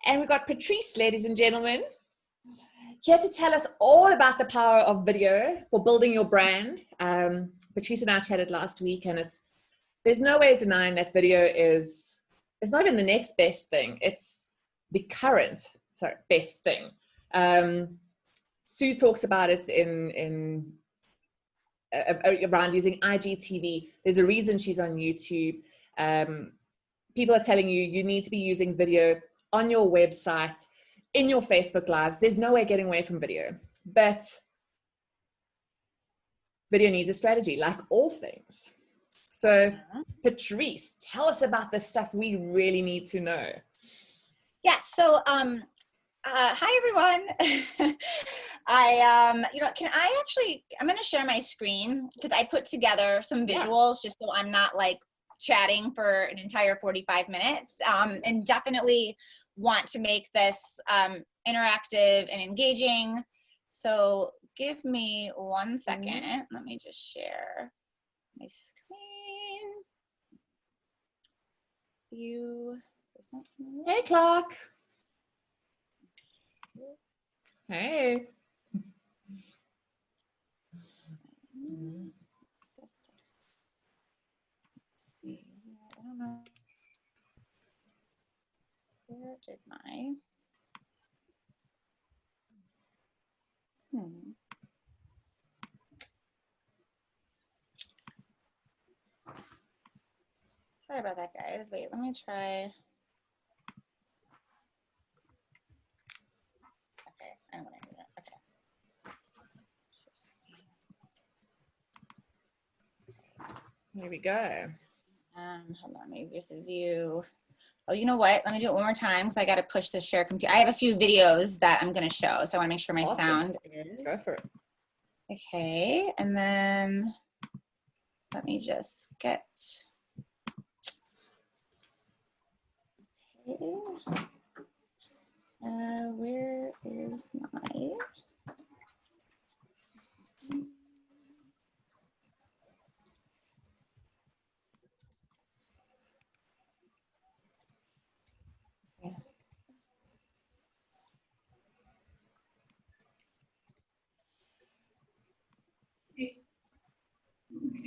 And we've got Patrice, ladies and gentlemen, here to tell us all about the power of video for building your brand. Patrice and I chatted last week, and there's no way of denying that video it's not even the next best thing. It's the best thing. Sue talks about it around using IGTV. There's a reason she's on YouTube. People are telling you need to be using video on your website, in your Facebook lives. There's no way getting away from video, but video needs a strategy, like all things. So Patrice, tell us about the stuff we really need to know. Yeah. So, hi everyone. I'm going to share my screen because I put together some visuals just so I'm not like chatting for an entire 45 minutes, and definitely want to make this interactive and engaging. So give me 1 second. Let me just share my screen. Hey, Clark. Hey. Let's see. I don't know. Where did my Sorry about that, guys. Wait, let me try. Okay, I'm gonna do that. Okay. Here we go. Hold on, maybe just a view. Oh, you know what? Let me do it one more time because I got to push the share computer. I have a few videos that I'm going to show, so I want to make sure my sound is. Go for it. Okay, and then let me just get. Okay. Where is my?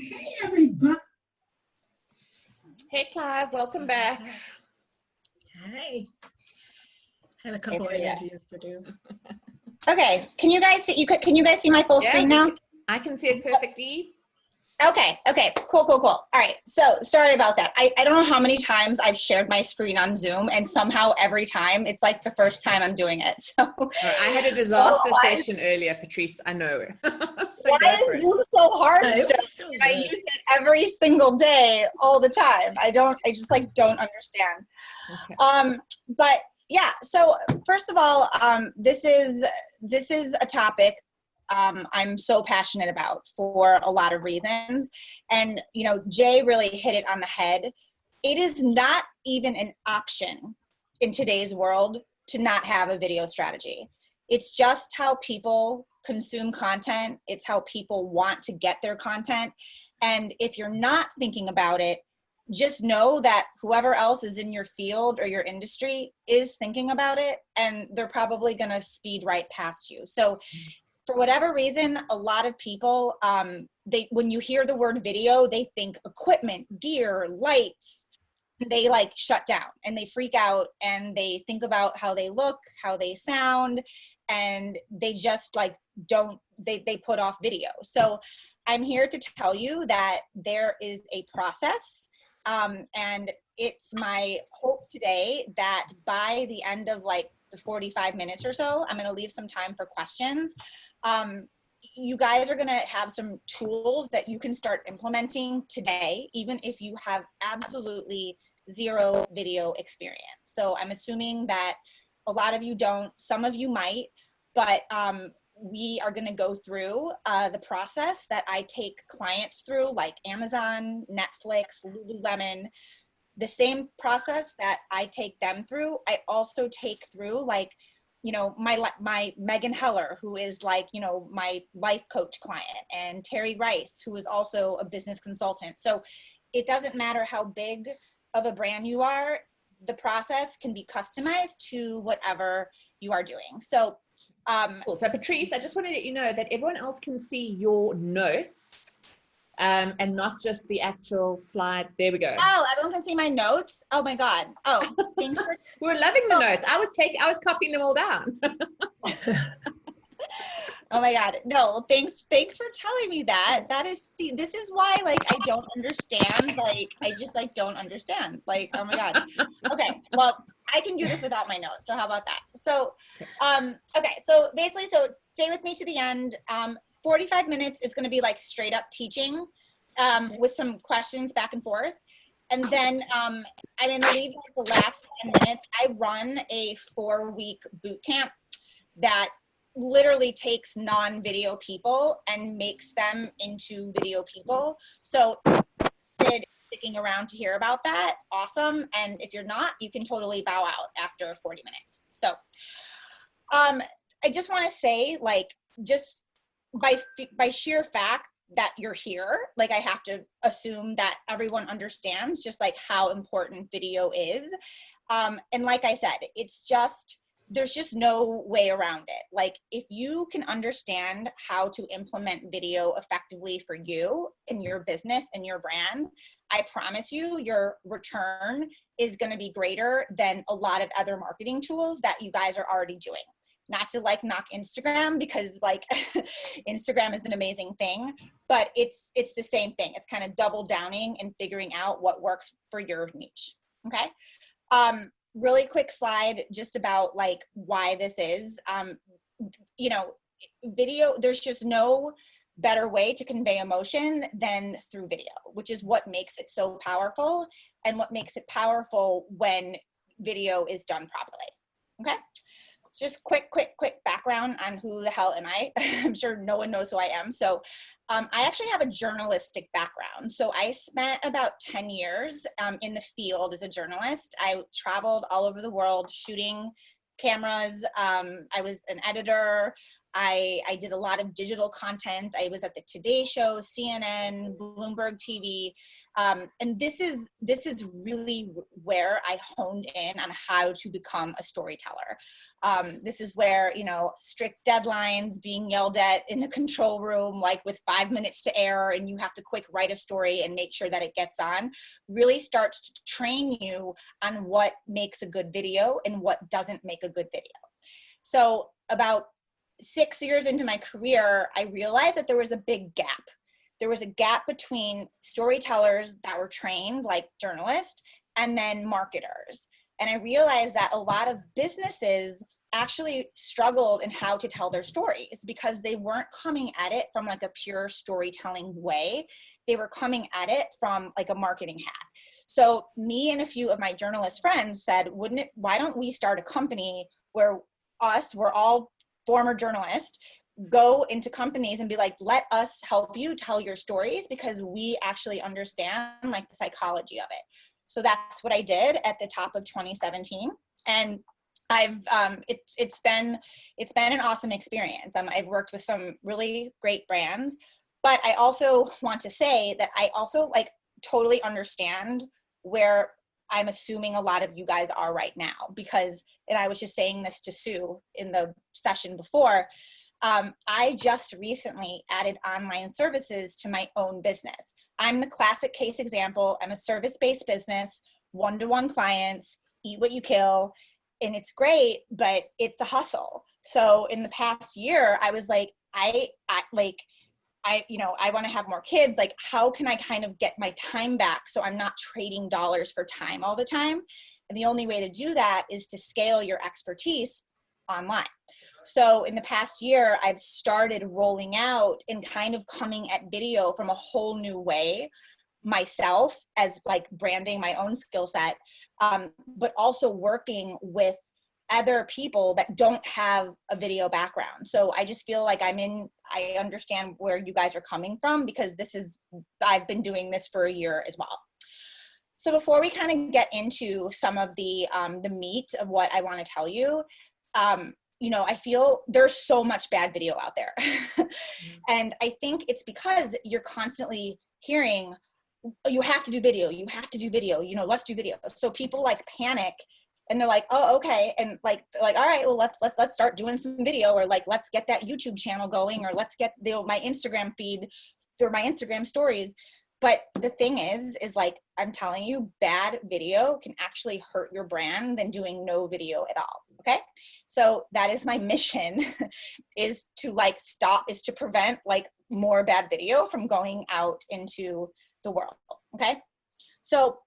Hey, everybody. Hey, Clive, welcome back. Hey. I had a couple of interviews to do. Okay, can you guys see my full screen now? I can see it perfectly. Okay, cool. All right, so sorry about that. I don't know how many times I've shared my screen on Zoom, and somehow every time it's like the first time I'm doing it. So I had a disaster session earlier, Patrice. I know. So why is Zoom so hard still? I use it every single day, all the time. I just like don't understand. Okay. But yeah, so first of all, this is a topic I'm so passionate about for a lot of reasons. And, you know, Jay really hit it on the head. It is not even an option in today's world to not have a video strategy. It's just how people consume content. It's how people want to get their content. And if you're not thinking about it, just know that whoever else is in your field or your industry is thinking about it, and they're probably going to speed right past you. So for whatever reason, a lot of people, when you hear the word video, they think equipment, gear, lights. They like shut down and they freak out and they think about how they look, how they sound, and they just like they put off video. So I'm here to tell you that there is a process, and it's my hope today that by the end of like the 45 minutes or so, I'm going to leave some time for questions. You guys are going to have some tools that you can start implementing today, even if you have absolutely zero video experience. So I'm assuming that a lot of you don't, some of you might, but we are going to go through the process that I take clients through, like Amazon, Netflix, Lululemon. The same process that I take them through, I also take through, like, you know, my Megan Heller, who is like, you know, my life coach client, and Terry Rice, who is also a business consultant. So it doesn't matter how big of a brand you are, the process can be customized to whatever you are doing. So, cool. So Patrice, I just wanted to let you know that everyone else can see your notes and not just the actual slide. There we go. Oh, everyone can see my notes. Oh my God. Oh, thanks for we're loving the notes. I was copying them all down. Oh my God. No, thanks for telling me that. This is why, like, I don't understand. Like, I just like don't understand. Like, oh my God. Okay. Well, I can do this without my notes. So how about that? So, okay. So basically, so stay with me to the end. 45 minutes is going to be like straight up teaching, with some questions back and forth. And then I'm going to leave like the last 10 minutes. I run a 4-week boot camp that literally takes non-video people and makes them into video people. So sticking around to hear about that, awesome. And if you're not, you can totally bow out after 40 minutes. So I just want to say, like, just by sheer fact that you're here, like, I have to assume that everyone understands just like how important video is. And like I said, it's just, there's just no way around it. Like, if you can understand how to implement video effectively for you and your business and your brand, I promise you your return is going to be greater than a lot of other marketing tools that you guys are already doing. Not to like knock Instagram, because like Instagram is an amazing thing, but it's the same thing. It's kind of double downing and figuring out what works for your niche. Okay. Really quick slide just about like why this is, you know, video, there's just no better way to convey emotion than through video, which is what makes it so powerful and what makes it powerful when video is done properly. Okay. Just quick background on who the hell am I? I'm sure no one knows who I am. So I actually have a journalistic background. So I spent about 10 years in the field as a journalist. I traveled all over the world shooting cameras. I was an editor. I did a lot of digital content. I was at the Today Show, CNN, Bloomberg TV. And this is really where I honed in on how to become a storyteller. This is where, you know, strict deadlines, being yelled at in a control room, like with 5 minutes to air, and you have to quick write a story and make sure that it gets on, really starts to train you on what makes a good video and what doesn't make a good video. So about 6 years into my career, I realized that there was a big gap. There was a gap between storytellers that were trained, like journalists, and then marketers. And I realized that a lot of businesses actually struggled in how to tell their stories because they weren't coming at it from like a pure storytelling way. They were coming at it from like a marketing hat. So me and a few of my journalist friends said, why don't we start a company where we're all former journalists, go into companies and be like, let us help you tell your stories because we actually understand like the psychology of it. So that's what I did at the top of 2017. And it's been an awesome experience. I've worked with some really great brands, but I also want to say that I also like totally understand where I'm assuming a lot of you guys are right now, because, and I was just saying this to Sue in the session before, I just recently added online services to my own business. I'm the classic case example. I'm a service-based business, one-to-one clients, eat what you kill, and it's great, but it's a hustle. So in the past year, I was like, I want to have more kids. Like, how can I kind of get my time back so I'm not trading dollars for time all the time? And the only way to do that is to scale your expertise online. So in the past year, I've started rolling out and kind of coming at video from a whole new way myself, as like branding my own skill set, but also working with other people that don't have a video background. So I just feel like I understand where you guys are coming from, because I've been doing this for a year as well. So before we kind of get into some of the meat of what I want to tell you, I feel there's so much bad video out there. And I think it's because you're constantly hearing, you have to do video, you have to do video, you know, let's do video. So people like panic and they're like, oh, okay. And like, all right, well, let's start doing some video, or like, let's get that YouTube channel going, or let's get my Instagram feed or my Instagram stories. But the thing is like, I'm telling you, bad video can actually hurt your brand than doing no video at all. Okay. So that is my mission is to prevent like more bad video from going out into the world. Okay. So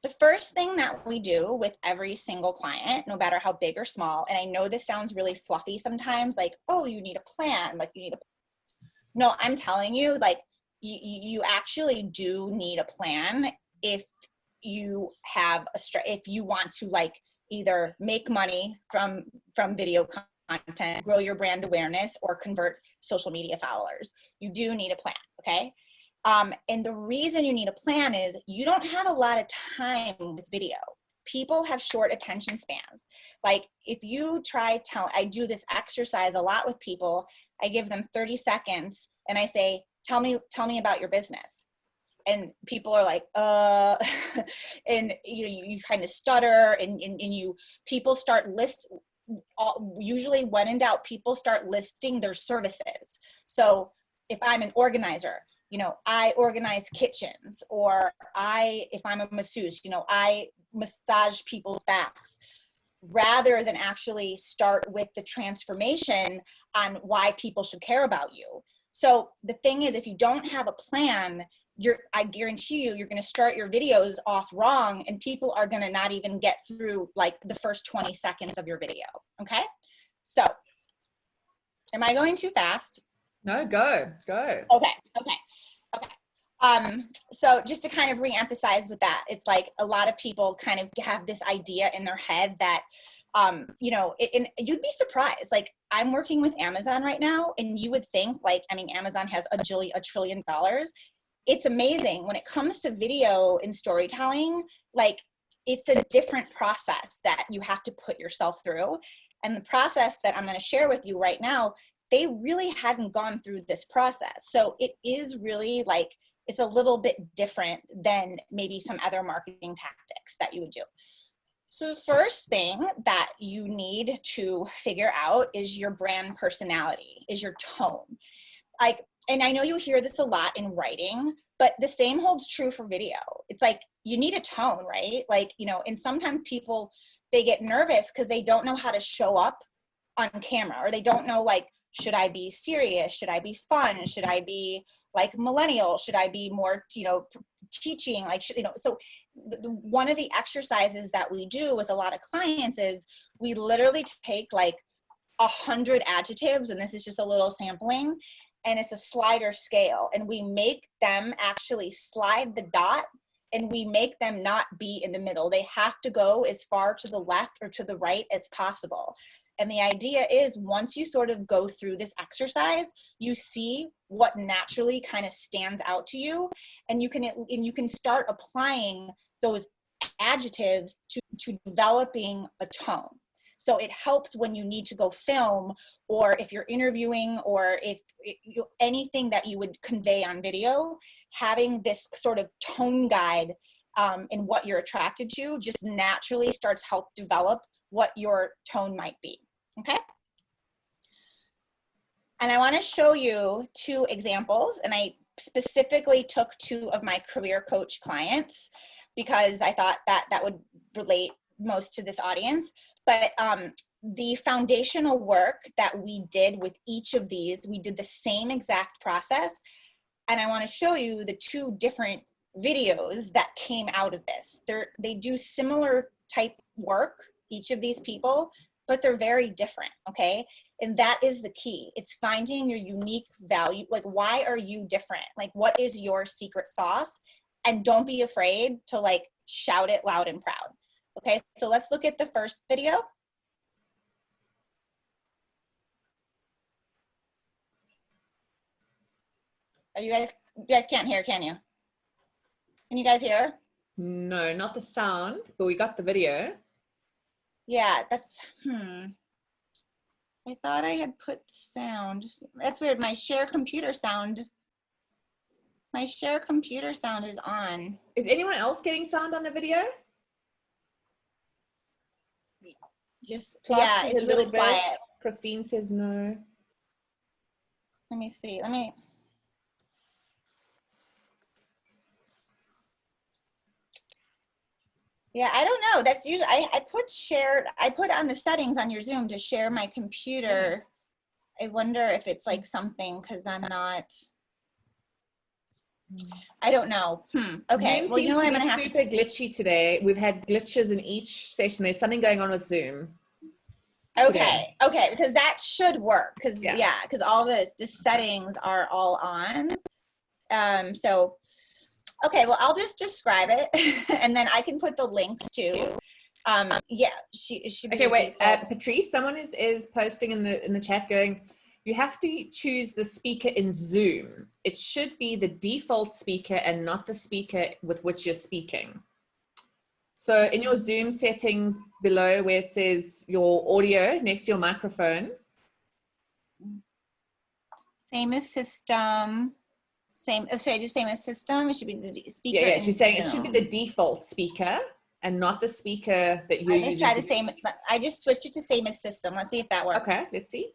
the first thing that we do with every single client, no matter how big or small, and I know this sounds really fluffy sometimes, like, oh, you need a plan, like you need no, I'm telling you, like, you actually do need a plan if you have if you want to like either make money from video content, grow your brand awareness, or convert social media followers. You do need a plan. Okay. And the reason you need a plan is you don't have a lot of time with video. People have short attention spans. Like if you I do this exercise a lot with people. I give them 30 seconds and I say, tell me about your business. And people are like, and you kind of stutter and people start usually when in doubt, people start listing their services. So if I'm an organizer, you know, I organize kitchens, or if I'm a masseuse, you know, I massage people's backs, rather than actually start with the transformation on why people should care about you. So the thing is, if you don't have a plan, I guarantee you're going to start your videos off wrong, and people are going to not even get through like the first 20 seconds of your video. Okay. So am I going too fast? No, go. Okay. So just to kind of re-emphasize with that, it's like a lot of people kind of have this idea in their head that, you know, and you'd be surprised. Like I'm working with Amazon right now, and you would think like, I mean, Amazon has $1 trillion. It's amazing when it comes to video and storytelling. Like it's a different process that you have to put yourself through. And the process that I'm going to share with you right now, they really hadn't gone through this process. So it is really like, it's a little bit different than maybe some other marketing tactics that you would do. So the first thing that you need to figure out is your brand personality, is your tone. Like, and I know you hear this a lot in writing, but the same holds true for video. It's like, you need a tone, right? Like, you know, and sometimes people, they get nervous because they don't know how to show up on camera, or they don't know, like, should I be serious? Should I be fun? Should I be like millennial? Should I be more, you know, teaching? Like, you know, so one of the exercises that we do with a lot of clients is we literally take like 100 adjectives, and this is just a little sampling, and it's a slider scale, and we make them actually slide the dot, and we make them not be in the middle. They have to go as far to the left or to the right as possible. And the idea is, once you sort of go through this exercise, you see what naturally kind of stands out to you, and you can start applying those adjectives to developing a tone. So it helps when you need to go film, or if you're interviewing, or if anything that you would convey on video, having this sort of tone guide in what you're attracted to just naturally starts help develop what your tone might be. Okay. And I want to show you 2 examples, and I specifically took 2 of my career coach clients because I thought that would relate most to this audience. But the foundational work that we did with each of these, we did the same exact process. And I want to show you the 2 different videos that came out of this. They do similar type work, each of these people, but they're very different, okay? And that is the key. It's finding your unique value. Like, why are you different? Like, what is your secret sauce? And don't be afraid to like shout it loud and proud. Okay, so let's look at the first video. Are you guys can't hear, can you? Can you guys hear? No, not the sound, but we got the video. Yeah, that's, I thought I had put the sound. That's weird, my share computer sound. My share computer sound is on. Is anyone else getting sound on the video? Just, Clark yeah, says it's a really little bit. quiet. Christine says no. Let me see. Yeah, I don't know. That's usually, I put on the settings on your Zoom to share my computer. I wonder if it's like something, because I'm not, I don't know. Okay. Zoom Well, you know what, I'm seems going to to be have super glitchy today. We've had glitches in each session. There's something going on with Zoom. Okay, because that should work, because Yeah. because all the settings are all on. So, okay, well, I'll just describe it, and then I can put the links too. Yeah, she should be. Okay, wait, Patrice, someone is posting in the chat going, you have to choose the speaker in Zoom. It should be the default speaker and not the speaker with which you're speaking. So in your Zoom settings below where it says your audio next to your microphone. Same as system. Same, should I do same as system? It should be the speaker. Yeah, she's saying Zoom. it should be the default speaker and not the speaker that you're using. Let's try the same. I just switched it to same as system. Let's see if that works. Okay, let's see.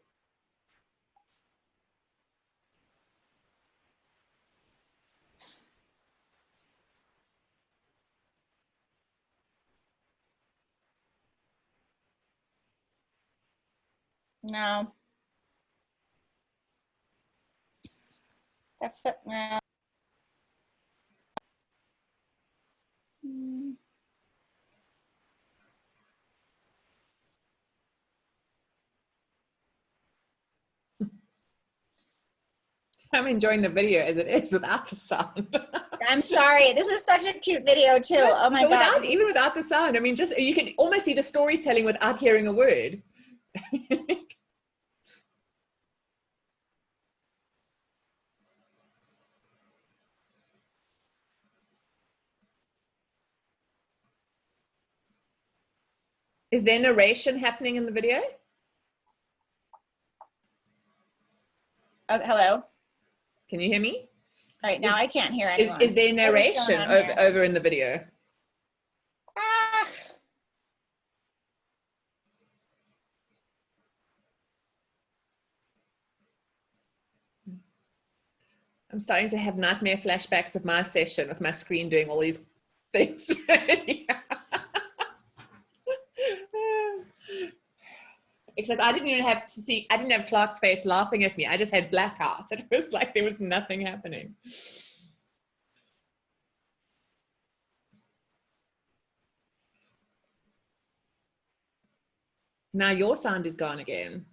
No. That's it. No. I'm enjoying the video as it is without the sound. I'm sorry. This was such a cute video too. Oh my God. Even without the sound, I mean, just you can almost see the storytelling without hearing a word. Is there narration happening in the video? Oh, hello. Can you hear me? All right, now I can't hear anyone. Is there narration over in the video? Ah. I'm starting to have nightmare flashbacks of my session with my screen doing all these things. Except I didn't even have to see, I didn't have Clark's face laughing at me. I just had blackouts. It was like there was nothing happening. Now your sound is gone again.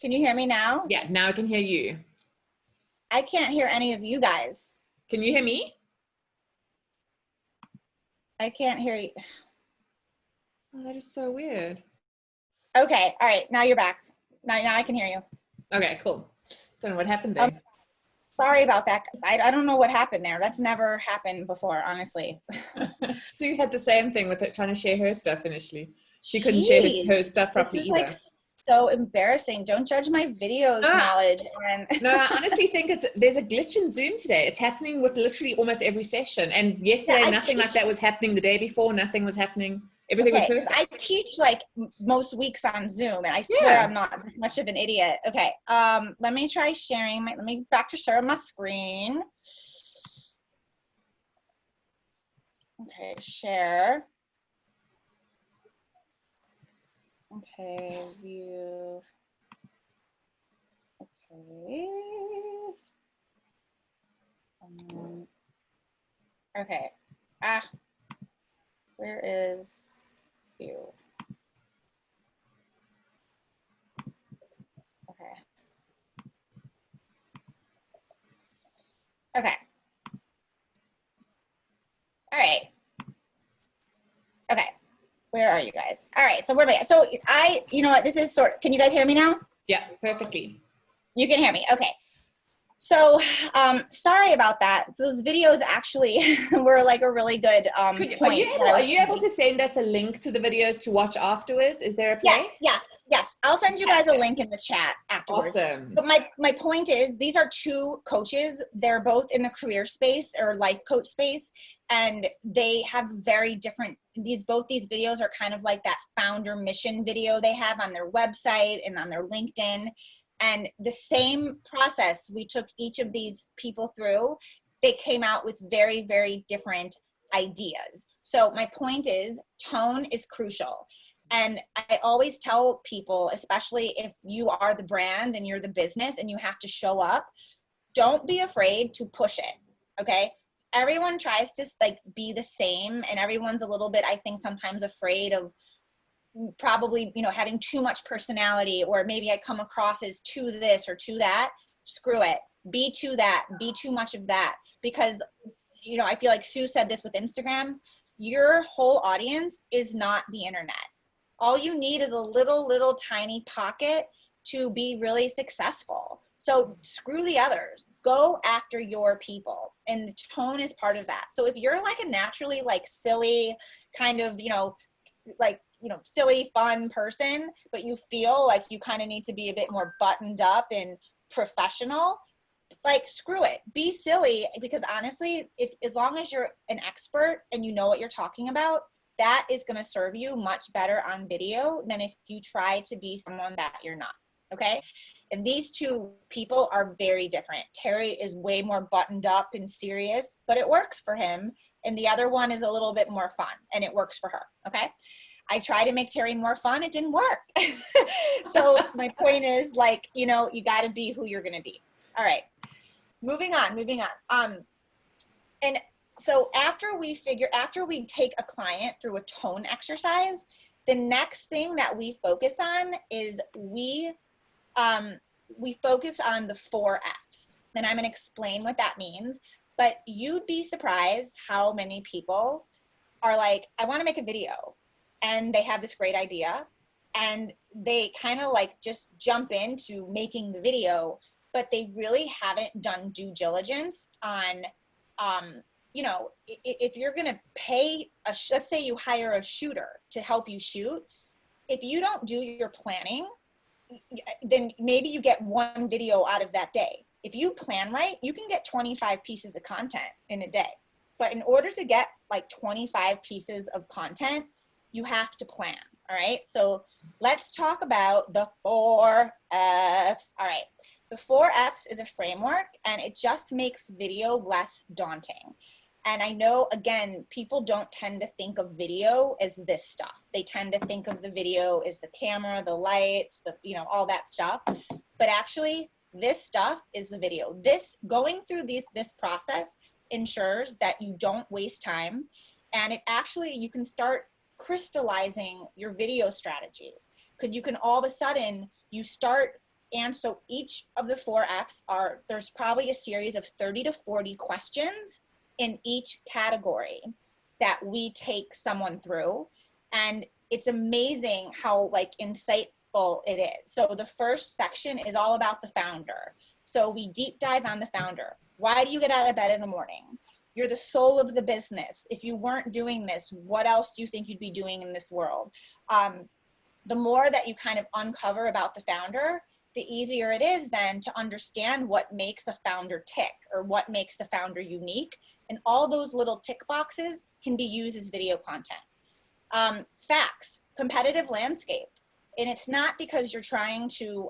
Can you hear me now? Yeah, now I can hear you. I can't hear any of you guys. Can you hear me? I can't hear you. Oh, that is so weird. Okay, all right, now you're back. Now I can hear you. Okay, cool. Don't know what happened there. Sorry about that. I don't know what happened there. That's never happened before, honestly. Sue had the same thing with it, trying to share her stuff initially. She couldn't share her stuff properly either. Like so embarrassing. Don't judge my video knowledge. No, I honestly think there's a glitch in Zoom today. It's happening with literally almost every session. And yesterday, nothing like that was happening. The day before, nothing was happening. Everything was perfect. I teach like most weeks on Zoom, and I swear I'm not this much of an idiot. Okay, let me try sharing let me back to share my screen. Okay, share. Okay, view. Okay. Okay. Where is view? Okay. Okay. All right. Okay. Where are you guys? All right. So where am I? So you know what? This is can you guys hear me now? Yeah, perfectly. You can hear me. Okay. So sorry about that. Those videos actually were like a really good point. Are you able to send us a link to the videos to watch afterwards? Is there a place? Yes. I'll send you guys a link in the chat afterwards. Awesome. But my point is, these are two coaches. They're both in the career space or life coach space, and they have very different, both these videos are kind of like that founder mission video they have on their website and on their LinkedIn. And the same process we took each of these people through, they came out with very, very different ideas. So my point is, tone is crucial. And I always tell people, especially if you are the brand and you're the business and you have to show up, don't be afraid to push it, okay? Everyone tries to like be the same, and everyone's a little bit, I think, sometimes afraid of probably, you know, having too much personality, or maybe I come across as too this or too that. Screw it. Be too that. Be too much of that. Because, you know, I feel like Sue said this with Instagram. Your whole audience is not the internet. All you need is a little tiny pocket to be really successful. So screw the others. Go after your people. And the tone is part of that. So if you're like a naturally like silly kind of, silly, fun person, but you feel like you kind of need to be a bit more buttoned up and professional, like screw it. Be silly, because honestly, as long as you're an expert and you know what you're talking about, that is going to serve you much better on video than if you try to be someone that you're not. Okay. And these two people are very different. Terry is way more buttoned up and serious, but it works for him. And the other one is a little bit more fun, and it works for her. Okay. I tried to make Terry more fun. It didn't work. So my point is, like, you know, you got to be who you're going to be. All right. Moving on. And so after we take a client through a tone exercise, the next thing that we focus on is we focus on the 4 F's. And I'm going to explain what that means, but you'd be surprised how many people are like, I want to make a video. And they have this great idea, and they kind of like just jump into making the video, but they really haven't done due diligence on, if you're going to pay let's say you hire a shooter to help you shoot. If you don't do your planning, then maybe you get 1 video out of that day. If you plan right, you can get 25 pieces of content in a day. But in order to get like 25 pieces of content, you have to plan. All right. So let's talk about the 4 F's. All right. The 4 F's is a framework, and it just makes video less daunting. And I know, again, people don't tend to think of video as this stuff. They tend to think of the video as the camera, the lights, all that stuff. But actually, this stuff is the video. Going through this process ensures that you don't waste time. And you can start crystallizing your video strategy, because you can all of a sudden and so each of the 4 F's there's probably a series of 30 to 40 questions in each category that we take someone through, and it's amazing how like insightful it is. So the first section is all about the founder. So we deep dive on the founder. Why do you get out of bed in the morning? You're the soul of the business. If you weren't doing this, what else do you think you'd be doing in this world? The more that you kind of uncover about the founder, the easier it is then to understand what makes a founder tick, or what makes the founder unique. And all those little tick boxes can be used as video content. Facts, competitive landscape. And it's not because you're trying to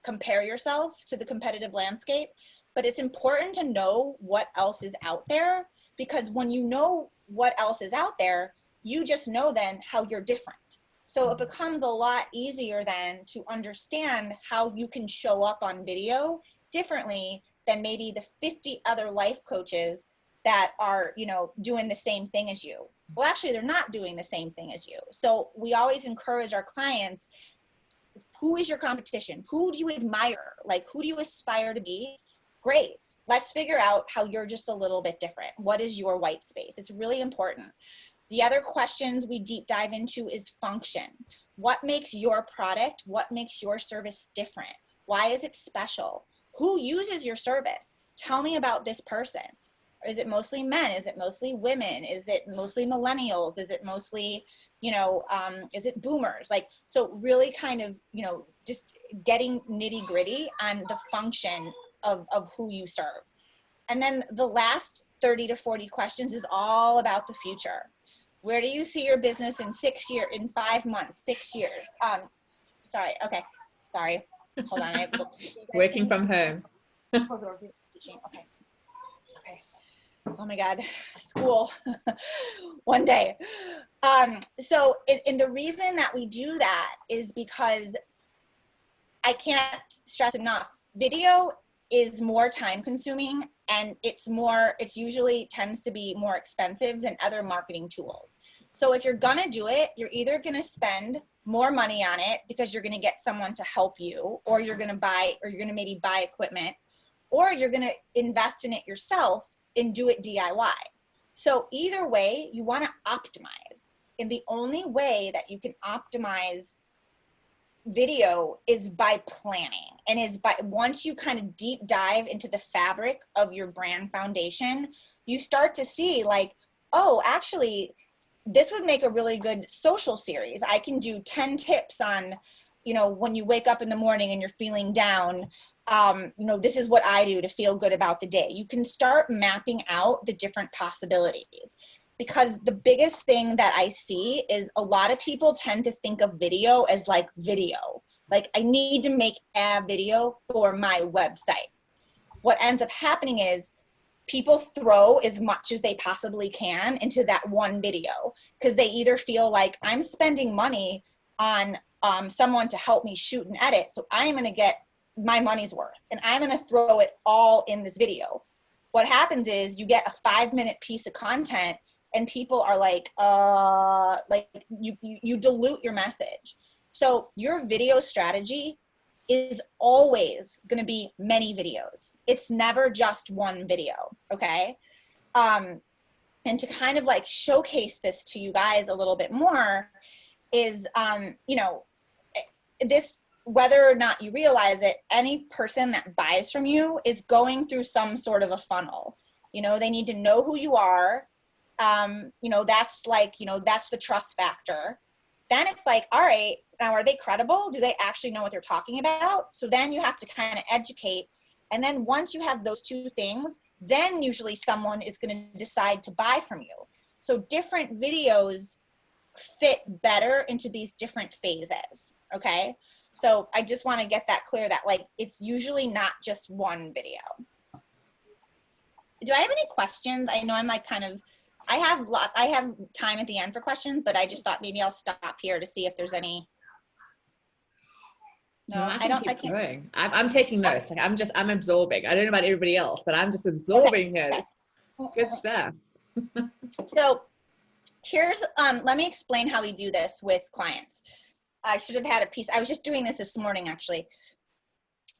compare yourself to the competitive landscape, but it's important to know what else is out there, because when you know what else is out there, you just know then how you're different. So it becomes a lot easier then to understand how you can show up on video differently than maybe the 50 other life coaches that are, doing the same thing as you. Well, actually, they're not doing the same thing as you. So we always encourage our clients, who is your competition? Who do you admire? Like, who do you aspire to be? Great. Let's figure out how you're just a little bit different. What is your white space? It's really important. The other questions we deep dive into is function. What makes your product, what makes your service different? Why is it special? who uses your service? Tell me about this person. Is it mostly men? Is it mostly women? Is it mostly millennials? Is it mostly, is it boomers? Like, so really kind of, just getting nitty gritty on the function of who you serve. And then the last 30 to 40 questions is all about the future. Where do you see your business in 6 years, in 5 months, 6 years? Sorry. Okay. Sorry. Hold on. I have to look. Working from home. Okay. Oh my God, school, one day. So the reason that we do that is because I can't stress enough, video is more time consuming, and it's usually tends to be more expensive than other marketing tools. So if you're gonna do it, you're either gonna spend more money on it because you're gonna get someone to help you, or you're gonna maybe buy equipment, or you're gonna invest in it yourself and do it DIY. So either way, you wanna optimize. And the only way that you can optimize video is by planning, and is by, once you kind of deep dive into the fabric of your brand foundation, you start to see like, oh, actually, this would make a really good social series. I can do 10 tips on, when you wake up in the morning and you're feeling down, this is what I do to feel good about the day. You can start mapping out the different possibilities, because the biggest thing that I see is a lot of people tend to think of video as like video. Like, I need to make a video for my website. What ends up happening is people throw as much as they possibly can into that one video, because they either feel like, I'm spending money on someone to help me shoot and edit, so I am going to get my money's worth, and I'm going to throw it all in this video. What happens is you get a 5-minute piece of content, and people are like you dilute your message. So your video strategy is always going to be many videos. It's never just one video, okay? And to kind of like showcase this to you guys a little bit more is, this, whether or not you realize it, any person that buys from you is going through some sort of a funnel. They need to know who you are. That's like, that's the trust factor. Then it's like, all right, now are they credible? Do they actually know what they're talking about? So then you have to kind of educate. And then once you have those two things, then usually someone is going to decide to buy from you. So different videos fit better into these different phases. Okay. So I just want to get that clear, that like, it's usually not just one video. Do I have any questions? I know I'm like kind of, I have time at the end for questions, but I just thought maybe I'll stop here to see if there's any. No, I don't. I can't. I'm taking notes. Like I'm absorbing. I don't know about everybody else, but I'm just absorbing here. Okay. Good stuff. So here's, let me explain how we do this with clients. I should have had a piece. I was just doing this morning, actually.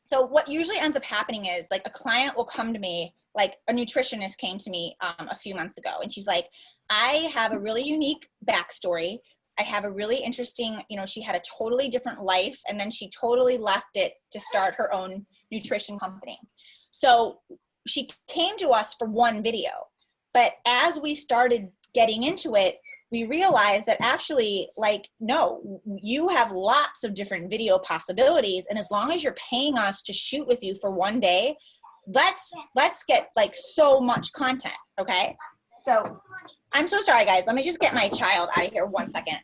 So what usually ends up happening is like a client will come to me, like a nutritionist came to me a few months ago, and she's like, I have a really unique backstory. I have a really interesting, she had a totally different life, and then she totally left it to start her own nutrition company. So she came to us for one video, but as we started getting into it, we realized that actually, like, no, you have lots of different video possibilities. And as long as you're paying us to shoot with you for one day, let's get like so much content. Okay. So I'm so sorry, guys. Let me just get my child out of here 1 second.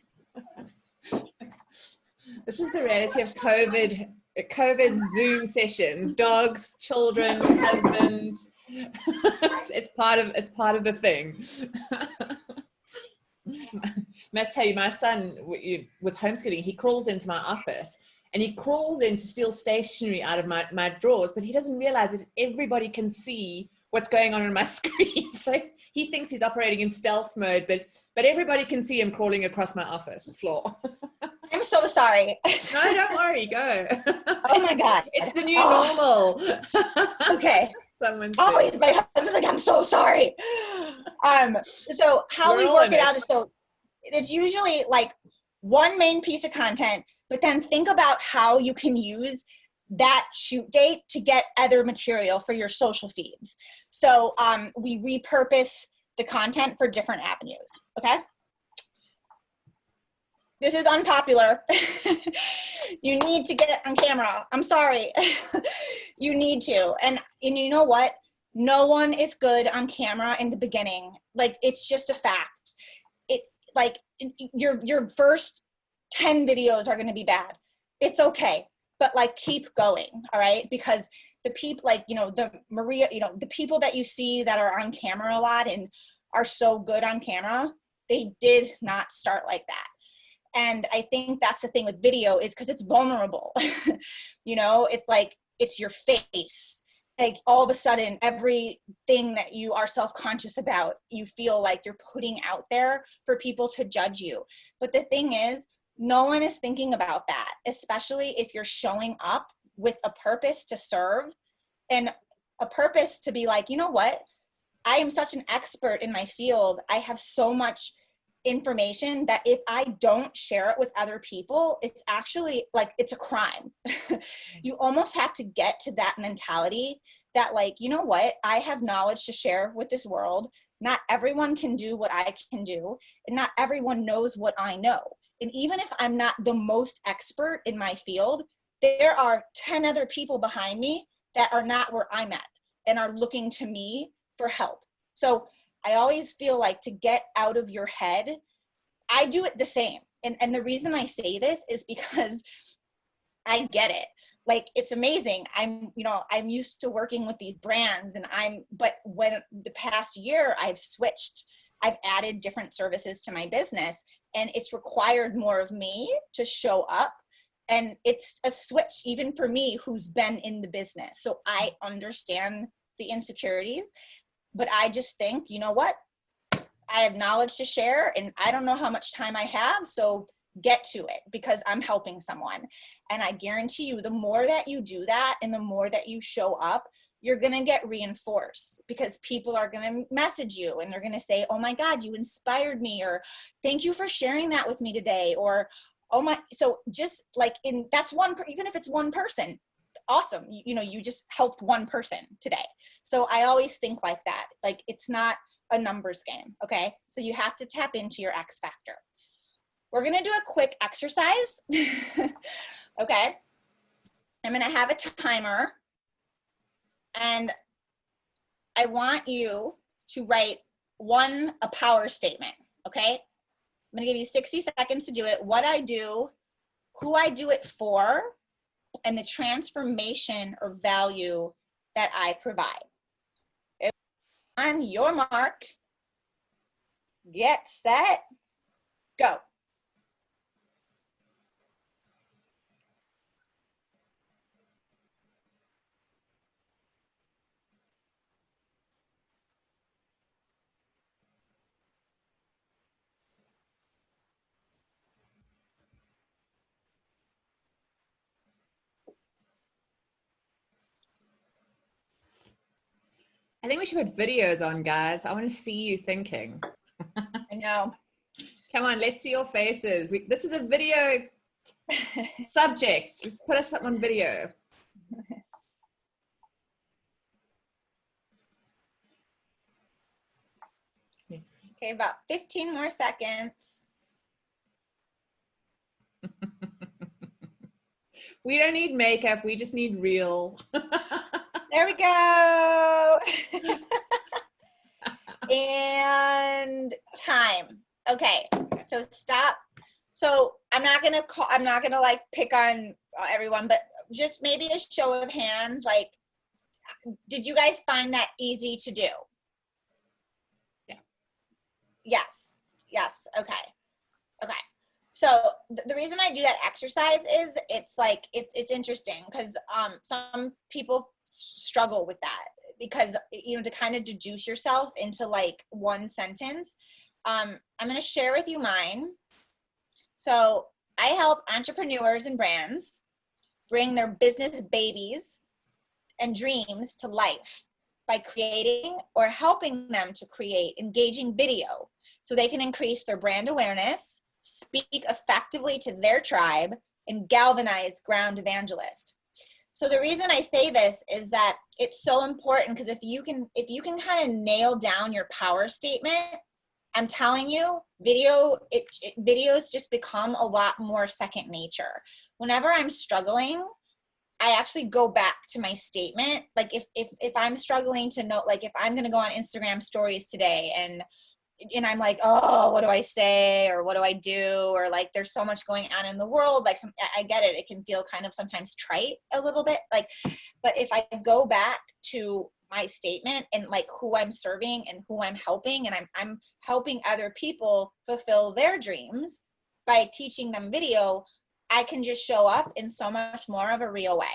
This is the reality of COVID Zoom sessions, dogs, children, husbands. It's part of the thing. Must tell you, my son with homeschooling, he crawls into my office and he crawls in to steal stationery out of my drawers, but he doesn't realize that everybody can see what's going on my screen. So he thinks he's operating in stealth mode, but everybody can see him crawling across my office floor. I'm so sorry. No, don't worry, go. Oh my God. It's the new normal. Okay. Always my husband's like, I'm so sorry. So how we work it out is, so it's usually like one main piece of content, but then think about how you can use that shoot date to get other material for your social feeds. So we repurpose the content for different avenues, okay? This is unpopular. You need to get on camera. I'm sorry. You need to. And you know what? No one is good on camera in the beginning. Like, it's just a fact. Like, your first 10 videos are going to be bad. It's okay. But like, keep going. All right. Because the people, like, you know, the people that you see that are on camera a lot and are so good on camera, they did not start like that. And I think that's the thing with video, is because it's vulnerable. You know, it's like, it's your face. Like, all of a sudden, everything that you are self-conscious about, you feel like you're putting out there for people to judge you. But the thing is, no one is thinking about that, especially if you're showing up with a purpose to serve and a purpose to be like, you know what? I am such an expert in my field. I have so much information that if I don't share it with other people, it's actually like, it's a crime. You almost have to get to that mentality that, like, you know what, I have knowledge to share with this world. Not everyone can do what I can do, and not everyone knows what I know. And even if I'm not the most expert in my field, there are 10 other people behind me that are not where I'm at and are looking to me for help. So I always feel like, to get out of your head, I do it the same. And the reason I say this is because I get it. Like, it's amazing. I'm used to working with these brands, but when the past year I've switched, I've added different services to my business, and it's required more of me to show up. And it's a switch even for me, who's been in the business. So I understand the insecurities. But I just think, you know what? I have knowledge to share, and I don't know how much time I have, so get to it, because I'm helping someone. And I guarantee you, the more that you do that and the more that you show up, you're going to get reinforced, because people are going to message you and they're going to say, oh my God, you inspired me, or thank you for sharing that with me today, or oh my. So just like, that's one, even if it's one person, awesome. You just helped one person today. So I always think like that. Like, it's not a numbers game. Okay. So you have to tap into your X factor. We're going to do a quick exercise. Okay. I'm going to have a timer, and I want you to write a power statement. Okay. I'm going to give you 60 seconds to do it. What I do, who I do it for, and the transformation or value that I provide. On your mark, get set, go. I think we should put videos on, guys. I want to see you thinking. I know. Come on, let's see your faces. This is a video subject. Let's put us up on video. Okay, about 15 more seconds. We don't need makeup. We just need real. There we go. And time. Okay, so stop. So I'm not gonna like pick on everyone, but just maybe a show of hands. Like, did you guys find that easy to do? Yeah. Yes. Okay. So the reason I do that exercise is it's interesting, because some people struggle with that, because to kind of deduce yourself into like one sentence. I'm going to share with you mine. So I help entrepreneurs and brands bring their business babies and dreams to life by creating or helping them to create engaging video so they can increase their brand awareness, speak effectively to their tribe, and galvanize ground evangelists. So the reason I say this is that it's so important, because if you can kind of nail down your power statement, I'm telling you, videos just become a lot more second nature. Whenever I'm struggling, I actually go back to my statement. Like if I'm struggling to know, like if I'm going to go on Instagram stories today and I'm like, oh, what do I say? Or what do I do? Or like, there's so much going on in the world. Like I get it. It can feel kind of sometimes trite a little bit. Like, but if I go back to my statement and like who I'm serving and who I'm helping, and I'm helping other people fulfill their dreams by teaching them video, I can just show up in so much more of a real way.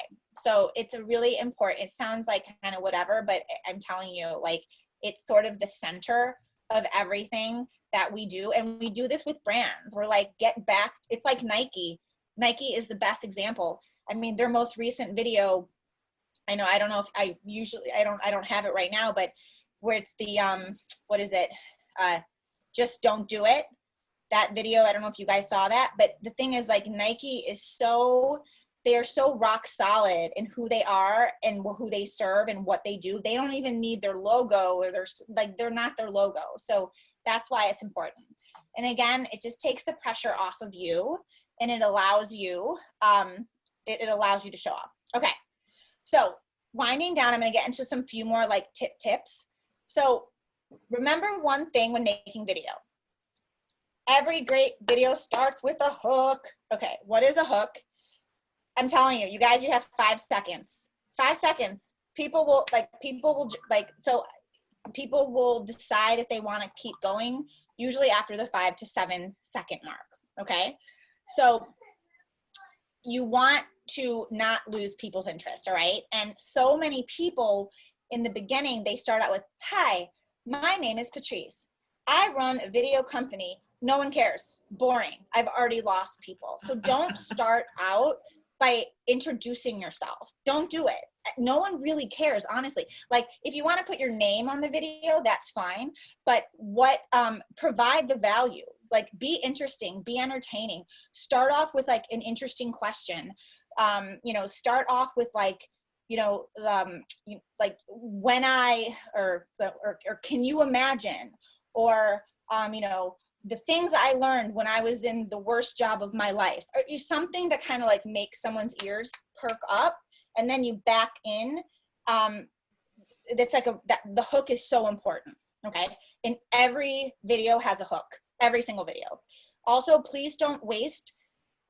So it's a really important, it sounds like kind of whatever, but I'm telling you, like, it's sort of the center of everything that we do. And we do this with brands. We're like, get back. It's like Nike. Nike is the best example. I mean, their most recent video, I don't know if I don't have it right now, but where it's the, what is it? Just Don't Do It. That video, I don't know if you guys saw that, but the thing is, like, Nike is they are so rock solid in who they are and who they serve and what they do. They don't even need their logo, or they're not their logo. So that's why it's important. And again, it just takes the pressure off of you, and it allows you, it allows you to show up. Okay. So winding down, I'm going to get into some few more like tips. So remember one thing when making video. Every great video starts with a hook. Okay, what is a hook? I'm telling you, you guys, you have 5 seconds. 5 seconds. People will decide if they want to keep going, usually after the 5 to 7 second mark. Okay, so you want to not lose people's interest, all right? And so many people in the beginning, they start out with, hi, my name is Patrice. I run a video company. No one cares. Boring. I've already lost people. So don't start out by introducing yourself. Don't do it. No one really cares, honestly. Like, if you want to put your name on the video, that's fine. But provide the value. Like, be interesting, be entertaining. Start off with like an interesting question. Start off with like, like when or can you imagine? Or, the things I learned when I was in the worst job of my life, or something that kind of like makes someone's ears perk up, and then you back in. That's like the hook is so important. Okay. And every video has a hook, every single video. Also, please don't waste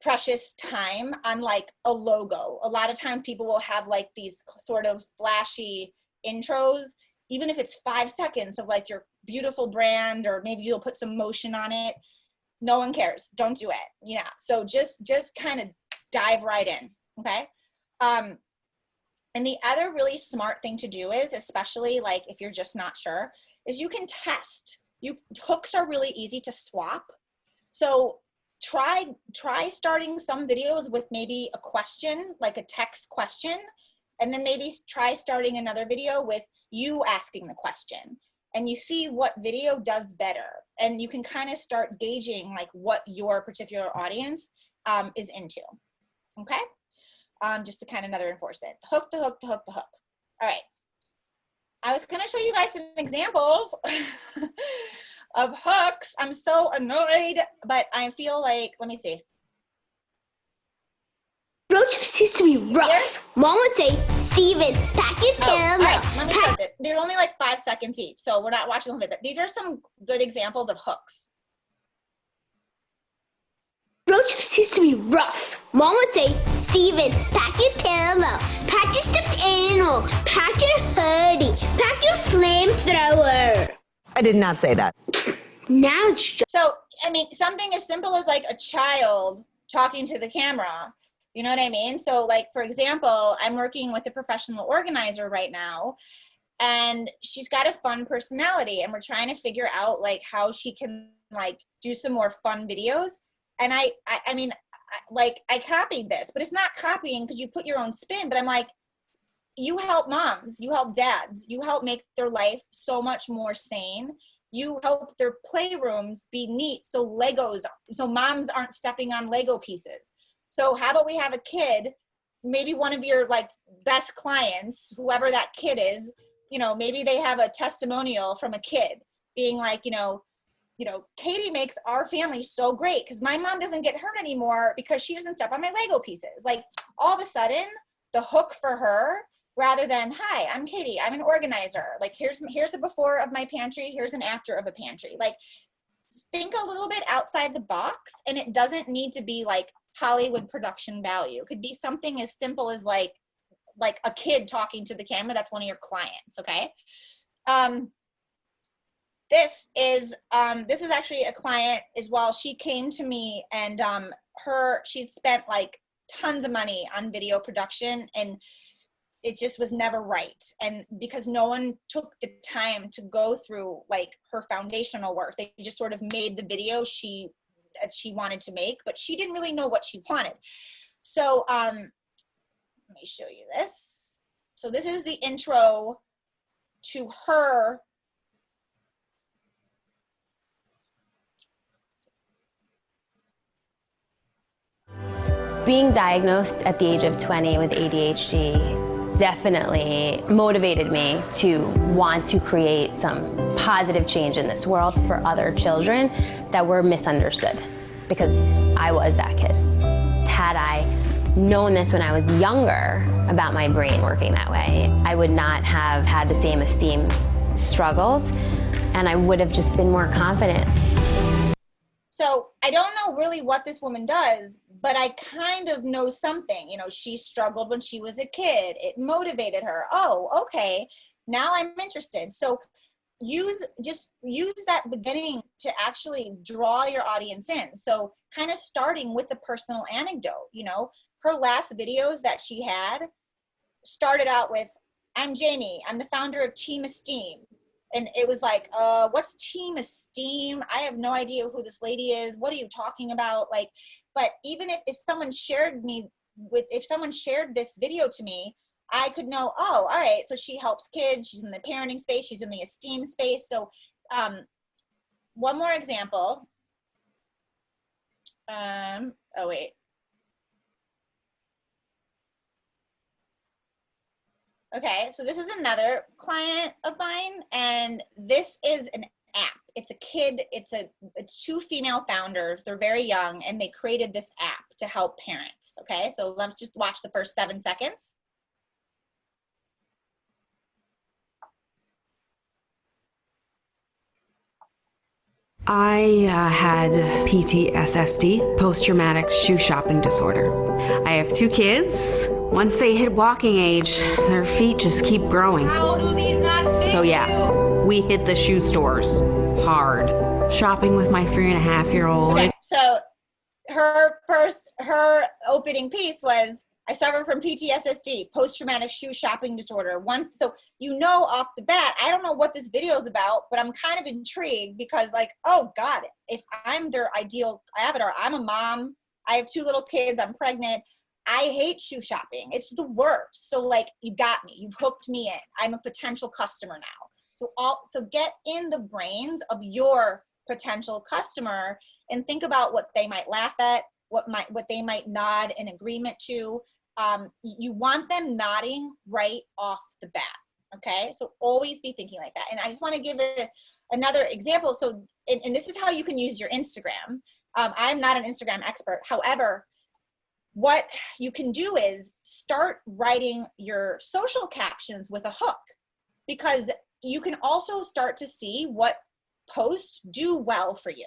precious time on like a logo. A lot of times people will have like these sort of flashy intros, even if it's 5 seconds of like your beautiful brand, or maybe you'll put some motion on it. No one cares. Don't do it. Yeah. So just kind of dive right in. Okay. And the other really smart thing to do is, especially like if you're just not sure, is you can test. Hooks are really easy to swap. So try starting some videos with maybe a question, like a text question, and then maybe try starting another video with you asking the question, and you see what video does better, and you can kind of start gauging like what your particular audience is into. Okay. Just to kind of another enforce it. Hook, the hook, the hook, the hook. All right. I was going to show you guys some examples of hooks. I'm so annoyed, but I feel like, let me see. Road trips used to be rough. Mom would say, Steven, pack your pillow. Right, let me start this. They're only like 5 seconds each, so we're not watching the whole bit, but these are some good examples of hooks. Road trips used to be rough. Mom would say, Steven, pack your pillow, pack your stuffed animal, pack your hoodie, pack your flamethrower. I did not say that. Now it's just... So, I mean, something as simple as like a child talking to the camera. You know what I mean? So like, for example, I'm working with a professional organizer right now, and she's got a fun personality, and we're trying to figure out like how she can like do some more fun videos. And I copied this, but it's not copying because you put your own spin, but I'm like, you help moms, you help dads, you help make their life so much more sane. You help their playrooms be neat so moms aren't stepping on Lego pieces. So how about we have a kid maybe one of your like best clients, whoever that kid is, you know, maybe they have a testimonial from a kid being like, you know, Katie makes our family so great because my mom doesn't get hurt anymore because she doesn't step on my Lego pieces. Like all of a sudden the hook for her, rather than, hi, I'm Katie, I'm an organizer. Like here's the before of my pantry, here's an after of a pantry. Like think a little bit outside the box, and it doesn't need to be like Hollywood production value. It could be something as simple as like a kid talking to the camera that's one of your clients, okay? This is actually a client as well. She came to me and she'd spent like tons of money on video production, and it just was never right. And because no one took the time to go through like her foundational work, they just sort of made the video that she wanted to make, but she didn't really know what she wanted. So let me show you this. So this is the intro to her. Being diagnosed at the age of 20 with ADHD definitely motivated me to want to create some positive change in this world for other children that were misunderstood, because I was that kid. Had I known this when I was younger about my brain working that way, I would not have had the same esteem struggles, and I would have just been more confident. So I don't know really what this woman does, but I kind of know something. You know, she struggled when she was a kid. It motivated her. Oh, okay, now I'm interested. So use that beginning to actually draw your audience in. So kind of starting with the personal anecdote. You know, her last videos that she had started out with, I'm Jamie, I'm the founder of Team Esteem. And it was like, what's Team Esteem? I have no idea who this lady is. What are you talking about? Like, but even if someone shared this video to me, I could know, oh, all right, so she helps kids. She's in the parenting space. She's in the esteem space. So one more example. Oh, wait. Okay, so this is another client of mine, and this is an app. It's a kid, it's two female founders. They're very young, and they created this app to help parents. Okay, so let's just watch the first 7 seconds. I had PTSD, post-traumatic shoe shopping disorder. I have 2 kids. Once they hit walking age, their feet just keep growing. How do these not fit So yeah, we hit the shoe stores hard. Shopping with my 3.5-year-old. Okay, so her opening piece was, I suffer from PTSD, post-traumatic shoe shopping disorder. So you know off the bat, I don't know what this video is about, but I'm kind of intrigued because like, oh God, if I'm their ideal avatar, I'm a mom, I have 2 little kids, I'm pregnant, I hate shoe shopping. It's the worst. So like, you got me, you've hooked me in. I'm a potential customer now. So get in the brains of your potential customer and think about what they might laugh at, what they might nod in agreement to. You want them nodding right off the bat, okay? So always be thinking like that. And I just want to give another example. So, and this is how you can use your Instagram. I'm not an Instagram expert. However, what you can do is start writing your social captions with a hook, because you can also start to see what posts do well for you.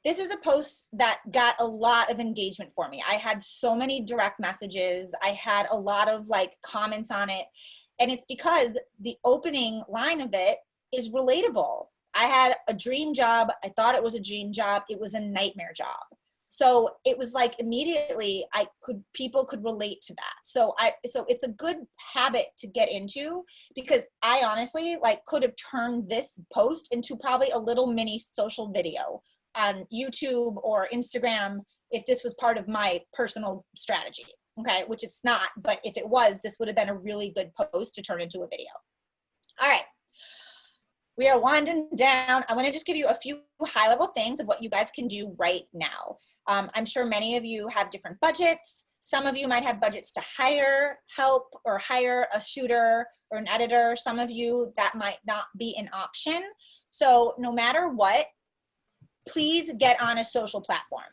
This is a post that got a lot of engagement for me. I had so many direct messages. I had a lot of like comments on it. And it's because the opening line of it is relatable. I had a dream job. I thought it was a dream job. It was a nightmare job. So it was like immediately people could relate to that. So it's a good habit to get into, because I honestly like could have turned this post into probably a little mini social video on YouTube or Instagram if this was part of my personal strategy, okay, which it's not, but if it was, this would have been a really good post to turn into a video. All right, we are winding down. I want to just give you a few high-level things of what you guys can do right now. I'm sure many of you have different budgets. Some of you might have budgets to hire help or hire a shooter or an editor. Some of you, that might not be an option. So no matter what, please get on a social platform.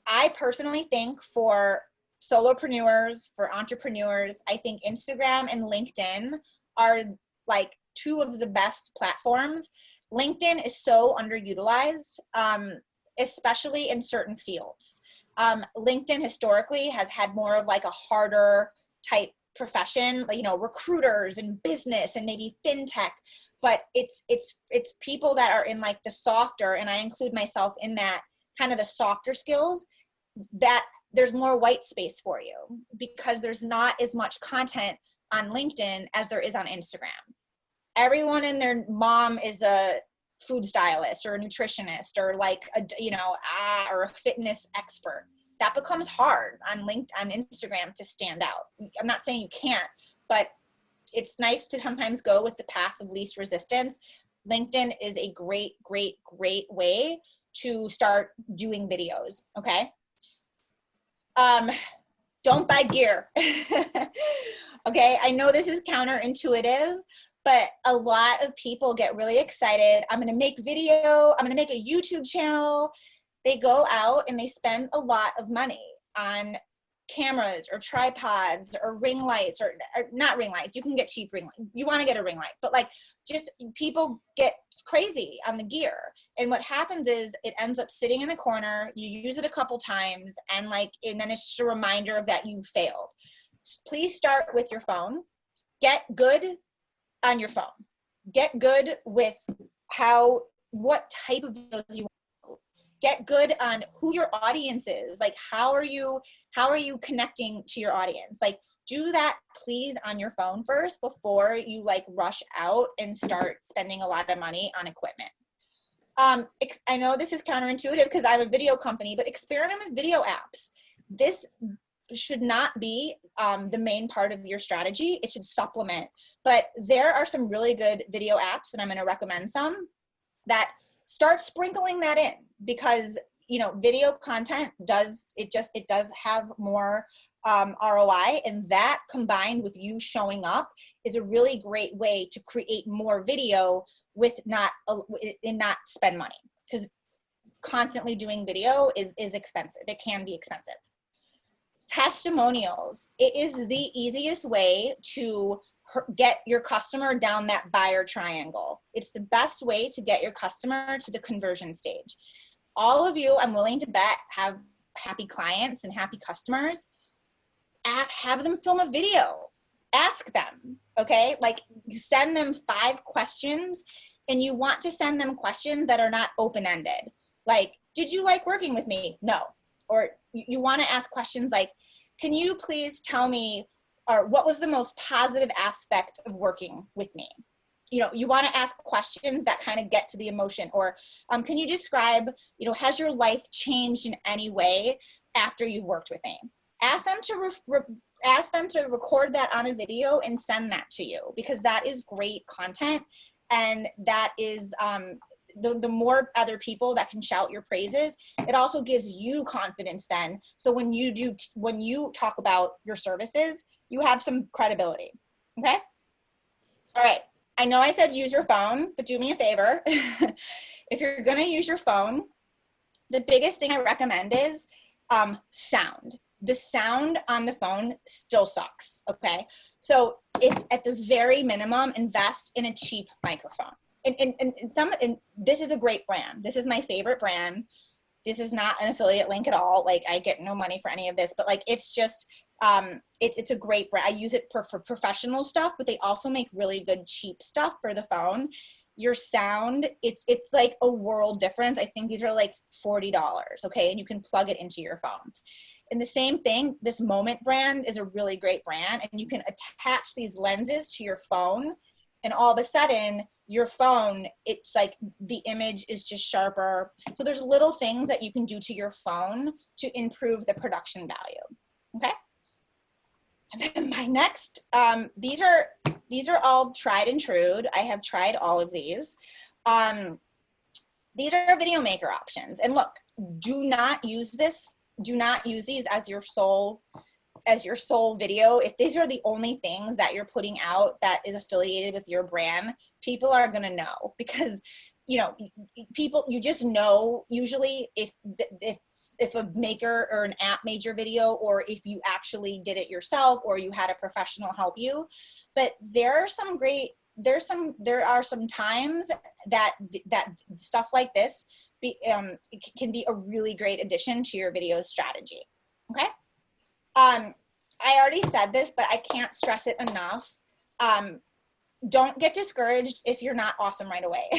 I personally think for solopreneurs, for entrepreneurs, I think Instagram and LinkedIn are like two of the best platforms. LinkedIn is so underutilized, especially in certain fields. LinkedIn historically has had more of like a harder type profession, like, you know, recruiters and business and maybe fintech, but it's people that are in like the softer, and I include myself in that, kind of the softer skills, that there's more white space for you because there's not as much content on LinkedIn as there is on Instagram. Everyone and their mom is a food stylist or a nutritionist or like a, you know, or a fitness expert. That becomes hard on Instagram to stand out. I'm not saying you can't, but it's nice to sometimes go with the path of least resistance. LinkedIn is a great, great, great way to start doing videos, okay? Don't buy gear. Okay, I know this is counterintuitive, but a lot of people get really excited. I'm gonna make video, I'm gonna make a YouTube channel. They go out and they spend a lot of money on cameras or tripods or ring lights, or not ring lights. You can get cheap ring lights. You wanna get a ring light, but like just people get crazy on the gear. And what happens is it ends up sitting in the corner, you use it a couple times, and then it's just a reminder of that you failed. Please start with your phone. Get good on your phone. Get good with what type of videos you want. Get good on who your audience is. Like, how are you connecting to your audience? Like, do that please on your phone first before you like rush out and start spending a lot of money on equipment. I know this is counterintuitive because I have a video company, but experiment with video apps. This should not be the main part of your strategy. It should supplement. But there are some really good video apps, and I'm going to recommend some that start sprinkling that in, because you know, video content does have more ROI, and that combined with you showing up is a really great way to create more video with not spend money, because constantly doing video is expensive. It can be expensive. Testimonials. It is the easiest way to get your customer down that buyer triangle. It's the best way to get your customer to the conversion stage. All of you, I'm willing to bet, have happy clients and happy customers. Have them film a video. Ask them, okay? Like, send them 5 questions, and you want to send them questions that are not open-ended. Like, did you like working with me? No. Or you want to ask questions like, can you please tell me, or what was the most positive aspect of working with me? You know, you want to ask questions that kind of get to the emotion. Or can you describe, you know, has your life changed in any way after you've worked with me? Ask them to record that on a video and send that to you, because that is great content. And that is the more other people that can shout your praises, it also gives you confidence then. So when you talk about your services, you have some credibility, okay? All right, I know I said use your phone, but do me a favor. If you're gonna use your phone, the biggest thing I recommend is sound. The sound on the phone still sucks, okay? So if at the very minimum, invest in a cheap microphone. And this is a great brand. This is my favorite brand. This is not an affiliate link at all. Like, I get no money for any of this, but like, it's just, it's a great brand. I use it for professional stuff, but they also make really good cheap stuff for the phone. Your sound, it's like a world difference. I think these are like $40, okay? And you can plug it into your phone. And the same thing, this Moment brand is a really great brand, and you can attach these lenses to your phone, and all of a sudden your phone, it's like the image is just sharper. So there's little things that you can do to your phone to improve the production value, okay? And then my next, these are all tried and true. I have tried all of these. These are video maker options. And look, do not use this do not use these as your sole video. If these are the only things that you're putting out that is affiliated with your brand, people are going to know, because people, you just know usually if a maker or an app made your video, or if you actually did it yourself, or you had a professional help you. But there are some times that stuff like this can be a really great addition to your video strategy. Okay. I already said this, but I can't stress it enough. Don't get discouraged if you're not awesome right away.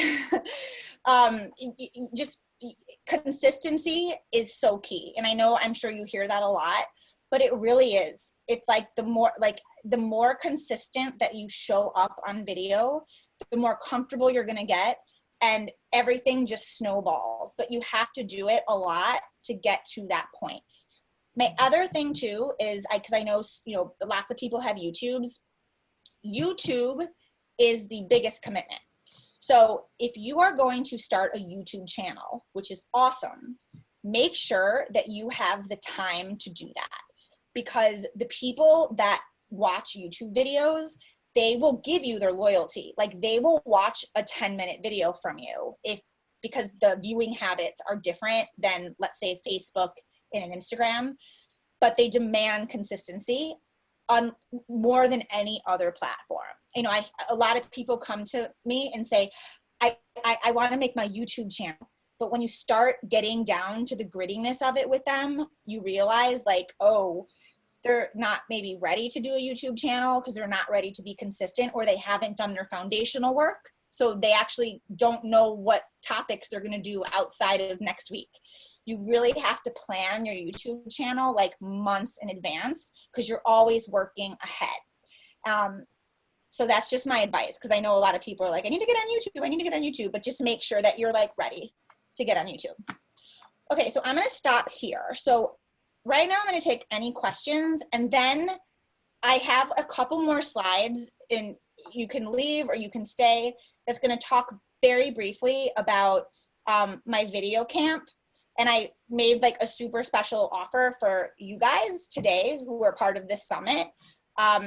Just consistency is so key. And I'm sure you hear that a lot, but it really is. It's like the more consistent that you show up on video, the more comfortable you're going to get, and everything just snowballs. But you have to do it a lot to get to that point. My other thing too is, because I know, lots of people have YouTubes. YouTube is the biggest commitment. So if you are going to start a YouTube channel, which is awesome, make sure that you have the time to do that, because the people that watch YouTube videos, they will give you their loyalty. Like, they will watch a 10-minute video from you because the viewing habits are different than, let's say, Facebook and an Instagram, but they demand consistency on more than any other platform. A lot of people come to me and say, I want to make my YouTube channel. But when you start getting down to the grittiness of it with them, you realize they're not maybe ready to do a YouTube channel because they're not ready to be consistent, or they haven't done their foundational work. So they actually don't know what topics they're going to do outside of next week. You really have to plan your YouTube channel like months in advance, because you're always working ahead. So that's just my advice, because I know a lot of people are like, I need to get on YouTube, but just make sure that you're like ready to get on YouTube. Okay, so I'm going to stop here. So right now I'm going to take any questions, and then I have a couple more slides, and you can leave or you can stay. That's going to talk very briefly about my video camp. And I made like a super special offer for you guys today who are part of this summit.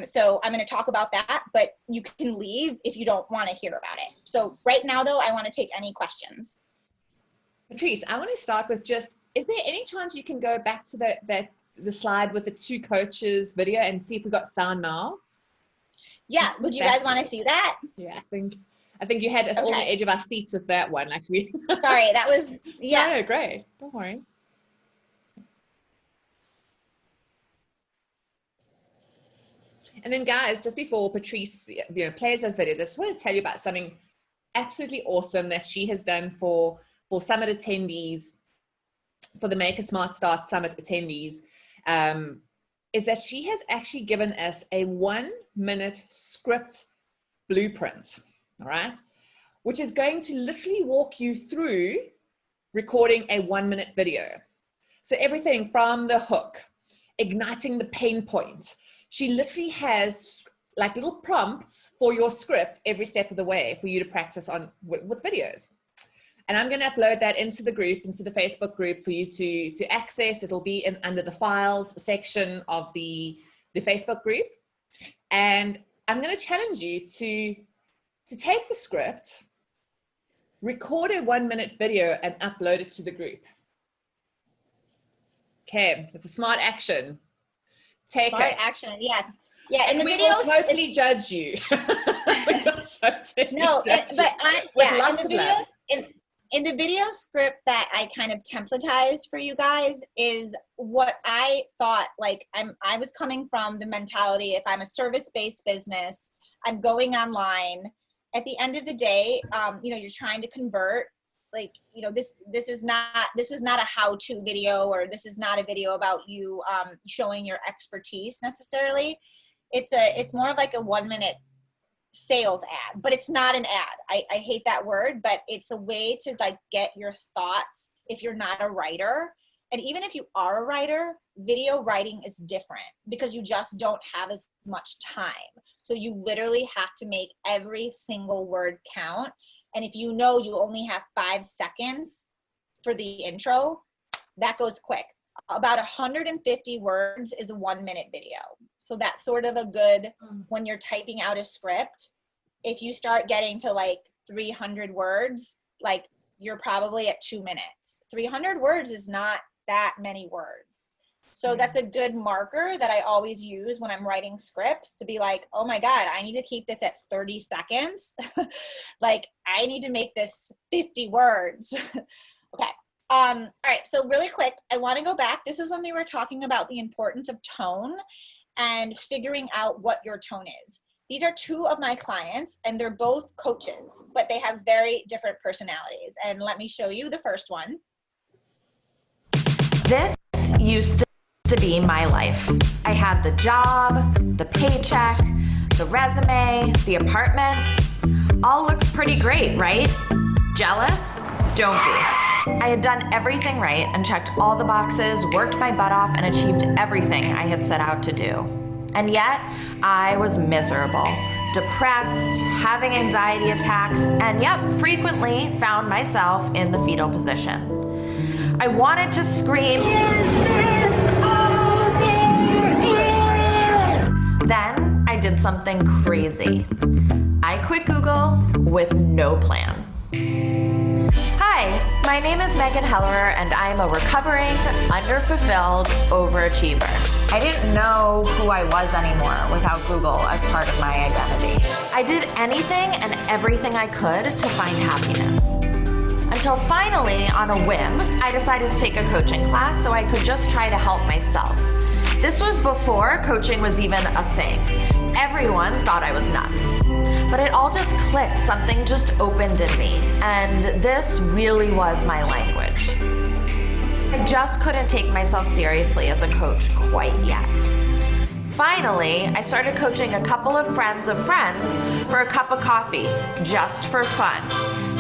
So I'm going to talk about that, but you can leave if you don't want to hear about it. So right now though, I want to take any questions. Patrice, I want to start with just, is there any chance you can go back to the slide with the 2 coaches video and see if we got sound now? Yeah. Would you guys want to see that? Yeah, I think you had us all on the edge of our seats with that one. Like we. Sorry, that was, yes. No, great. Don't worry. And then guys, just before Patrice plays those videos, I just want to tell you about something absolutely awesome that she has done for summit attendees, for the Make a Smart Start Summit attendees, is that she has actually given us a 1-minute script blueprint, all right, which is going to literally walk you through recording a 1-minute video. So everything from the hook, igniting the pain point. She literally has like little prompts for your script every step of the way for you to practice on with videos. And I'm going to upload that into the group, into the Facebook group for you to access. It'll be under the files section of the Facebook group. And I'm going to challenge you to take the script, record a 1-minute video and upload it to the group. Okay, it's a smart action. Take smart it. action, yes. Yeah, and in the we videos, will totally judge you. Lots of love. In the video script that I kind of templatized for you guys is what I thought, like I was coming from the mentality, if I'm a service-based business, I'm going online. At the end of the day, you're trying to convert. Like, this is not a how-to video, or this is not a video about you showing your expertise necessarily. It's more of like a 1-minute sales ad, but it's not an ad. I hate that word, but it's a way to like get your thoughts if you're not a writer. And even if you are a writer, video writing is different because you just don't have as much time. So you literally have to make every single word count. And if you only have 5 seconds for the intro, that goes quick. About 150 words is a 1-minute video. So that's sort of a good, when you're typing out a script, if you start getting to like 300 words, like you're probably at 2 minutes. 300 words is not that many words. So that's a good marker that I always use when I'm writing scripts to be like, oh my God, I need to keep this at 30 seconds. Like I need to make this 50 words. Okay. All right. So really quick, I want to go back. This is when we were talking about the importance of tone and figuring out what your tone is. These are two of my clients and they're both coaches, but they have very different personalities. And let me show you the first one. This used to be my life. I had the job, the paycheck, the resume, the apartment. All looked pretty great, right? Jealous? Don't be. I had done everything right and checked all the boxes, worked my butt off, and achieved everything I had set out to do. And yet, I was miserable, depressed, having anxiety attacks, and yep, frequently found myself in the fetal position. I wanted to scream, "Is this all there is?" Then I did something crazy. I quit Google with no plan. Hi, my name is Megan Hellerer, and I am a recovering, underfulfilled overachiever. I didn't know who I was anymore without Google as part of my identity. I did anything and everything I could to find happiness. Until finally, on a whim, I decided to take a coaching class so I could just try to help myself. This was before coaching was even a thing. Everyone thought I was nuts. But it all just clicked, something just opened in me, and this really was my language. I just couldn't take myself seriously as a coach quite yet. Finally, I started coaching a couple of friends for a cup of coffee, just for fun.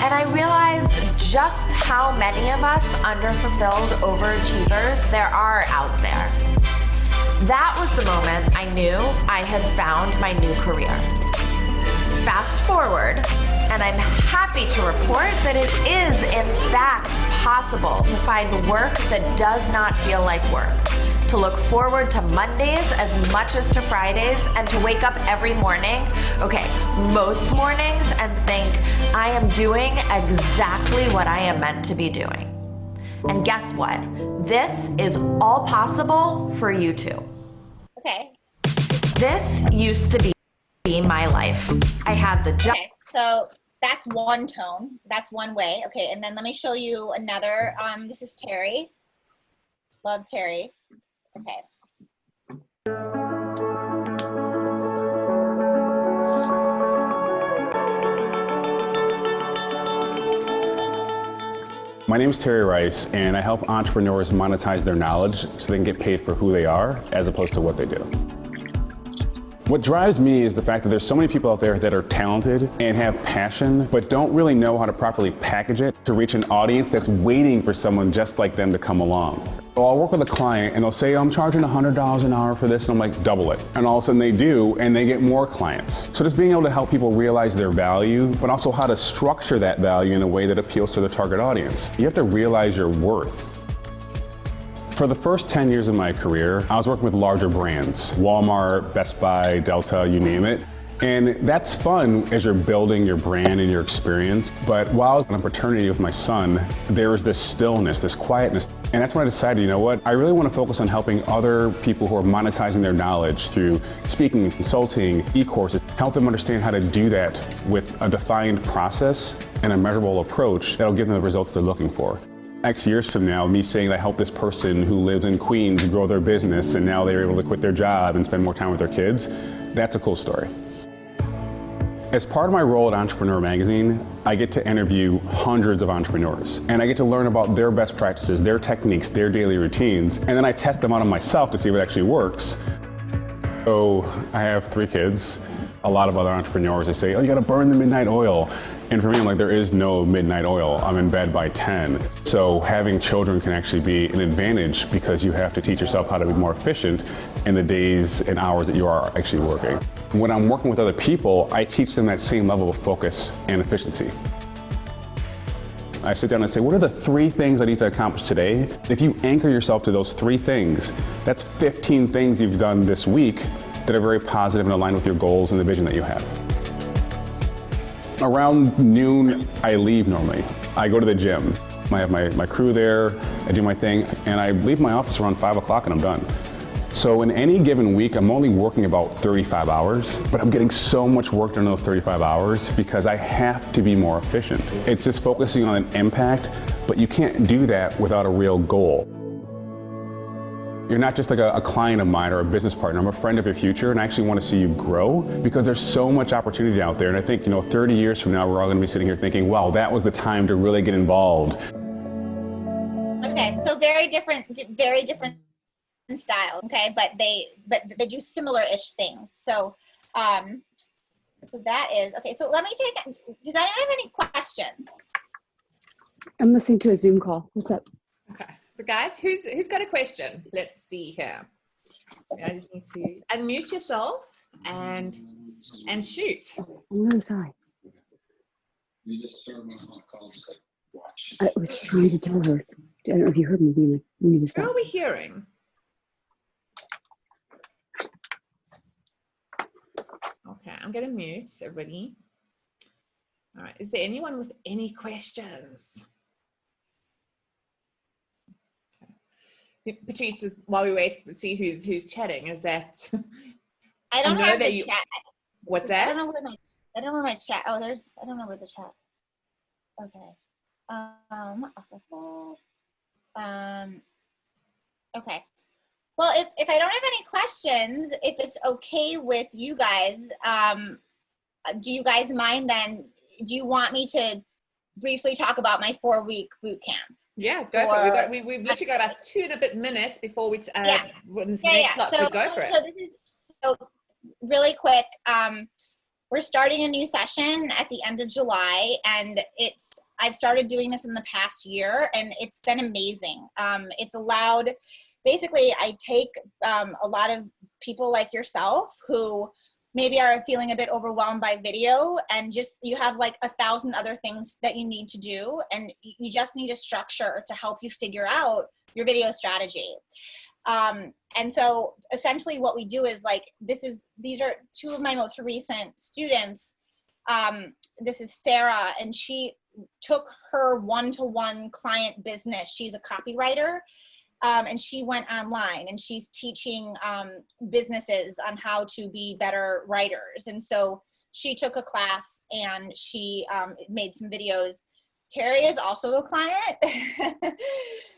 And I realized just how many of us underfulfilled overachievers there are out there. That was the moment I knew I had found my new career. Fast forward, and I'm happy to report that it is, in fact, possible to find work that does not feel like work, to look forward to Mondays as much as to Fridays, and to wake up every morning, okay, most mornings, and think, I am doing exactly what I am meant to be doing. And guess what? This is all possible for you too. Okay. This used to be my life. I had the job. Okay, so that's one tone. That's one way. Okay, and then let me show you another. This is Terry. Love Terry. Okay. My name is Terry Rice, and I help entrepreneurs monetize their knowledge so they can get paid for who they are as opposed to what they do. What drives me is the fact that there's so many people out there that are talented and have passion, but don't really know how to properly package it to reach an audience that's waiting for someone just like them to come along. So I'll work with a client and they'll say, I'm charging $100 an hour for this, and I'm like, double it. And all of a sudden they do, and they get more clients. So just being able to help people realize their value, but also how to structure that value in a way that appeals to the target audience. You have to realize your worth. For the first 10 years of my career, I was working with larger brands, Walmart, Best Buy, Delta, you name it. And that's fun as you're building your brand and your experience. But while I was on paternity with my son, there was this stillness, this quietness. And that's when I decided, you know what, I really want to focus on helping other people who are monetizing their knowledge through speaking, consulting, e-courses, help them understand how to do that with a defined process and a measurable approach that'll give them the results they're looking for. X years from now, me saying I helped this person who lives in Queens grow their business and now they're able to quit their job and spend more time with their kids, that's a cool story. As part of my role at Entrepreneur Magazine, I get to interview hundreds of entrepreneurs, and I get to learn about their best practices, their techniques, their daily routines, and then I test them out on myself to see what actually works. So I have 3 kids. A lot of other entrepreneurs, they say, oh, you gotta burn the midnight oil. And for me, I'm like, there is no midnight oil. I'm in bed by 10. So having children can actually be an advantage because you have to teach yourself how to be more efficient in the days and hours that you are actually working. When I'm working with other people, I teach them that same level of focus and efficiency. I sit down and say, what are the 3 things I need to accomplish today? If you anchor yourself to those 3 things, that's 15 things you've done this week that are very positive and aligned with your goals and the vision that you have. Around noon, I leave normally. I go to the gym. I have my crew there, I do my thing, and I leave my office around 5 o'clock and I'm done. So in any given week, I'm only working about 35 hours, but I'm getting so much work done in those 35 hours because I have to be more efficient. It's just focusing on an impact, but you can't do that without a real goal. You're not just like a client of mine or a business partner. I'm a friend of your future, and I actually want to see you grow because there's so much opportunity out there. And I think, 30 years from now, we're all going to be sitting here thinking, wow, that was the time to really get involved. Okay, so very different style, okay, but they do similar-ish things. So so that is okay. So let me take. Does anyone have any questions? I'm listening to a Zoom call. What's up? Okay, so guys, who's got a question? Let's see here. I just need to unmute yourself and shoot. I'm really sorry. You just sort of went on a call, just like watch. I was trying to tell her. I don't know if you heard me being like, we need to stop. Who are we hearing? Okay, I'm going to mute everybody. All right, is there anyone with any questions? Okay. Patrice, while we wait to see who's chatting, is that... I don't know have the chat. What's that? I don't know where my chat. Oh, I don't know where the chat. Okay. Okay. Well, if I don't have any questions, if it's okay with you guys, do you guys mind then? Do you want me to briefly talk about my 4-week boot camp? Yeah, go for it. We've literally got about 2 and a bit minutes before we So go for it. So really quick, we're starting a new session at the end of July, and I've started doing this in the past year, and it's been amazing. It's allowed, basically, I take a lot of people like yourself who maybe are feeling a bit overwhelmed by video, and just you have like 1,000 other things that you need to do, and you just need a structure to help you figure out your video strategy. And so essentially what we do is like, these are 2 of my most recent students. This is Sarah, and she took her one-to-one client business. She's a copywriter, and she went online, and she's teaching businesses on how to be better writers. And so she took a class, and she made some videos. Terry is also a client.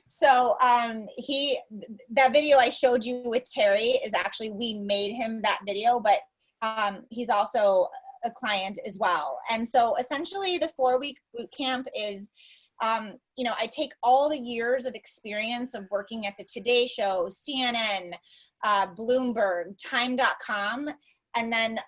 So that video I showed you with Terry is actually, we made him that video, but he's also a client as well. And so essentially the 4-week boot camp is, I take all the years of experience of working at the Today Show, CNN, Bloomberg, Time.com, and then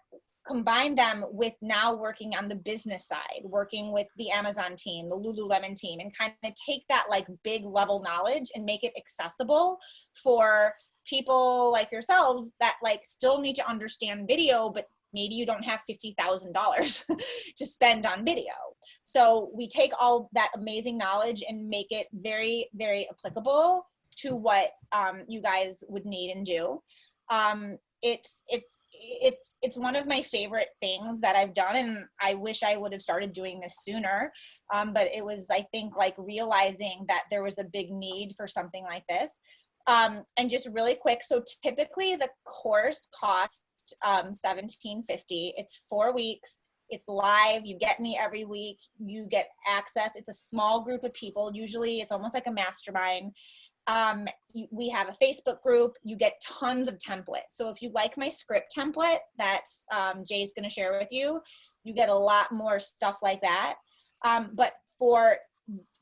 combine them with now working on the business side, working with the Amazon team, the Lululemon team, and kind of take that like big level knowledge and make it accessible for people like yourselves that like still need to understand video, but maybe you don't have $50,000 to spend on video. So we take all that amazing knowledge and make it very, very applicable to what you guys would need and do. It's one of my favorite things that I've done, and I wish I would have started doing this sooner. But it was, I think, like realizing that there was a big need for something like this. And just really quick, so typically the course costs $1,750. It's 4 weeks. It's live. You get me every week. You get access. It's a small group of people. Usually it's almost like a mastermind. We have a Facebook group. You get tons of templates. So if you like my script template that's Jay's going to share with you, you get a lot more stuff like that. But for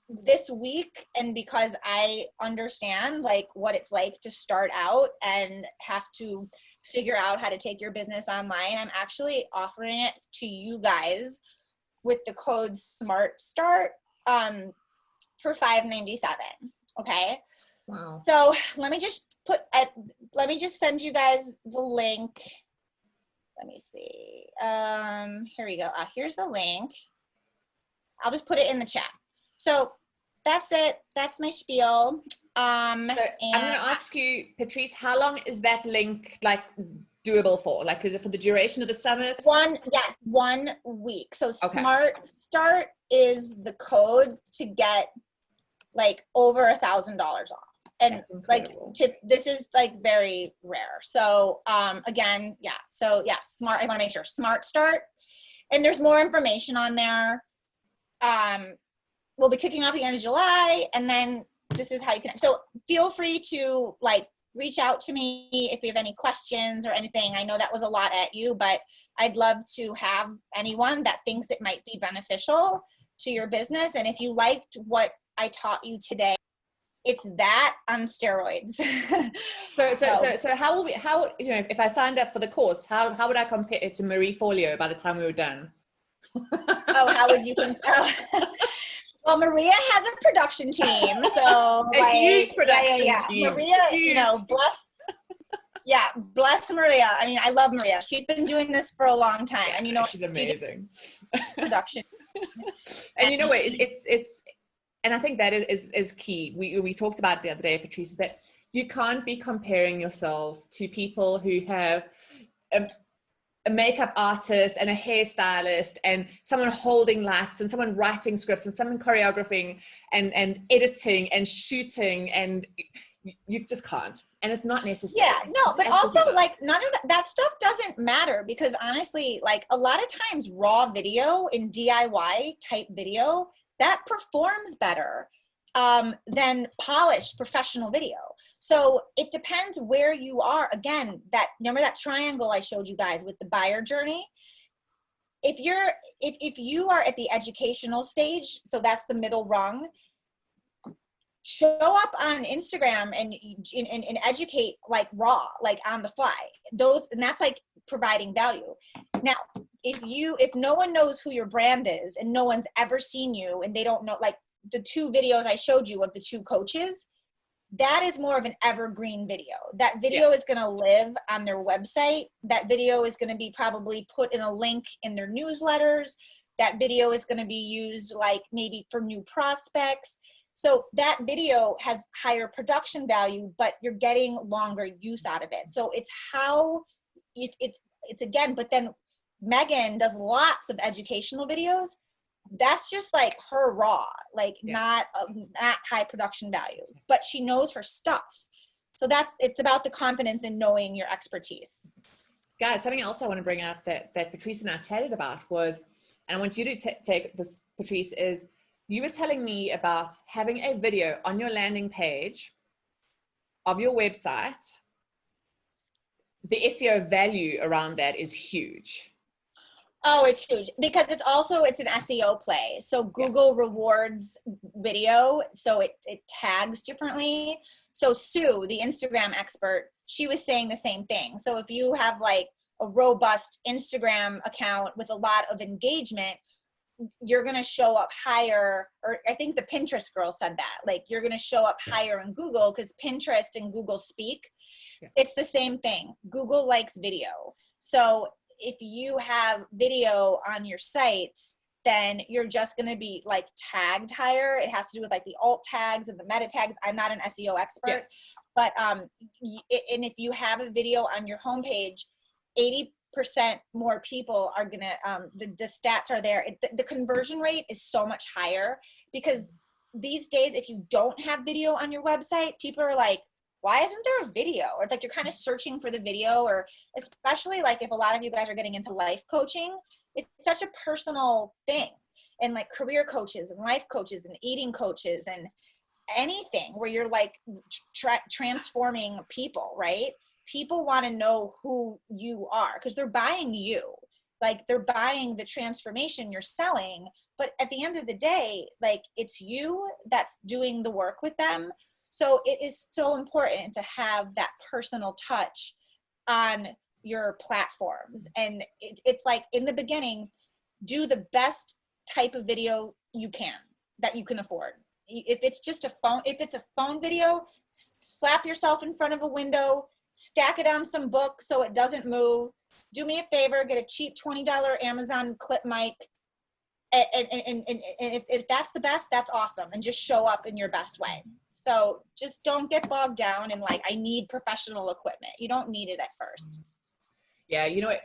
this week, and because I understand like what it's like to start out and have to figure out how to take your business online, I'm actually offering it to you guys with the code SMARTSTART for $597. Okay. Wow. So let me just send you guys the link. Let me see. Here we go. Here's the link. I'll just put it in the chat. So that's it. That's my spiel. So I'm going to ask you, Patrice, how long is that link like doable for? Like, is it for the duration of the summit? 1 week. So Okay. Smart Start is the code to get like over $1,000 off. And like this is like very rare. So again, yeah. So yeah, Smart, I want to make sure Smart Start. And there's more information on there. We'll be kicking off the end of July, and then this is how you connect. So feel free to like reach out to me if you have any questions or anything. I know that was a lot at you, but I'd love to have anyone that thinks it might be beneficial to your business. And if you liked what I taught you today, it's that on steroids. So how you know, if I signed up for the course, how would I compare it to Marie Forleo by the time we were done? Oh, how would you compare? Well, Maria has a production team, so a huge production team. Maria, you know, bless Maria. I mean, I love Maria. She's been doing this for a long time, and you know, she's amazing. Production. And you know what? It's, and I think that is key. We talked about it the other day, Patrice, that you can't be comparing yourselves to people who have a makeup artist and a hairstylist and someone holding lights and someone writing scripts and someone choreographing and editing and shooting, and you just can't. And it's not necessary. Yeah, no, but also like none of that stuff doesn't matter, because honestly, like a lot of times raw video in DIY type video, that performs better than polished professional video. So it depends where you are. Again, remember that triangle I showed you guys with the buyer journey? If you are at the educational stage, so that's the middle rung, show up on Instagram and educate like raw, like on the fly. And that's like providing value. Now, if no one knows who your brand is and no one's ever seen you and they don't know, like the 2 videos I showed you of the 2 coaches, that is more of an evergreen video. That video is going to live on their website. That video is going to be probably put in a link in their newsletters. That video is going to be used like maybe for new prospects. So that video has higher production value, but you're getting longer use out of it. So it's how it's again, but then Megan does lots of educational videos. That's just like her raw, like not high production value, but she knows her stuff. So it's about the confidence in knowing your expertise. Guys, something else I want to bring up that Patrice and I chatted about was, and I want you to take this, Patrice, is you were telling me about having a video on your landing page of your website. The SEO value around that is huge. Oh, it's huge because it's an SEO play. So Google rewards video, so it tags differently. So Sue, the Instagram expert, she was saying the same thing. So if you have like a robust Instagram account with a lot of engagement, you're going to show up higher, or I think the Pinterest girl said that, like you're going to show up higher in Google because Pinterest and Google speak. It's the same thing. Google likes video. So if you have video on your sites, then you're just going to be like tagged higher. It has to do with like the alt tags and the meta tags. I'm not an SEO expert, but and if you have a video on your homepage, 80% more people are going to, the stats are there. The conversion rate is so much higher because these days, if you don't have video on your website, people are like, why isn't there a video? Or like you're kind of searching for the video, or especially like if a lot of you guys are getting into life coaching, it's such a personal thing. And like career coaches and life coaches and eating coaches and anything where you're like transforming people, right? People want to know who you are because they're buying you. Like they're buying the transformation you're selling. But at the end of the day, like it's you that's doing the work with them. So it is so important to have that personal touch on your platforms. And it's like in the beginning, do the best type of video you can, that you can afford. If it's just a phone video, slap yourself in front of a window, stack it on some book so it doesn't move. Do me a favor, get a cheap $20 Amazon clip mic, and if that's the best, that's awesome. And just show up in your best way. So just don't get bogged down in like, I need professional equipment. You don't need it at first. Yeah, you know what?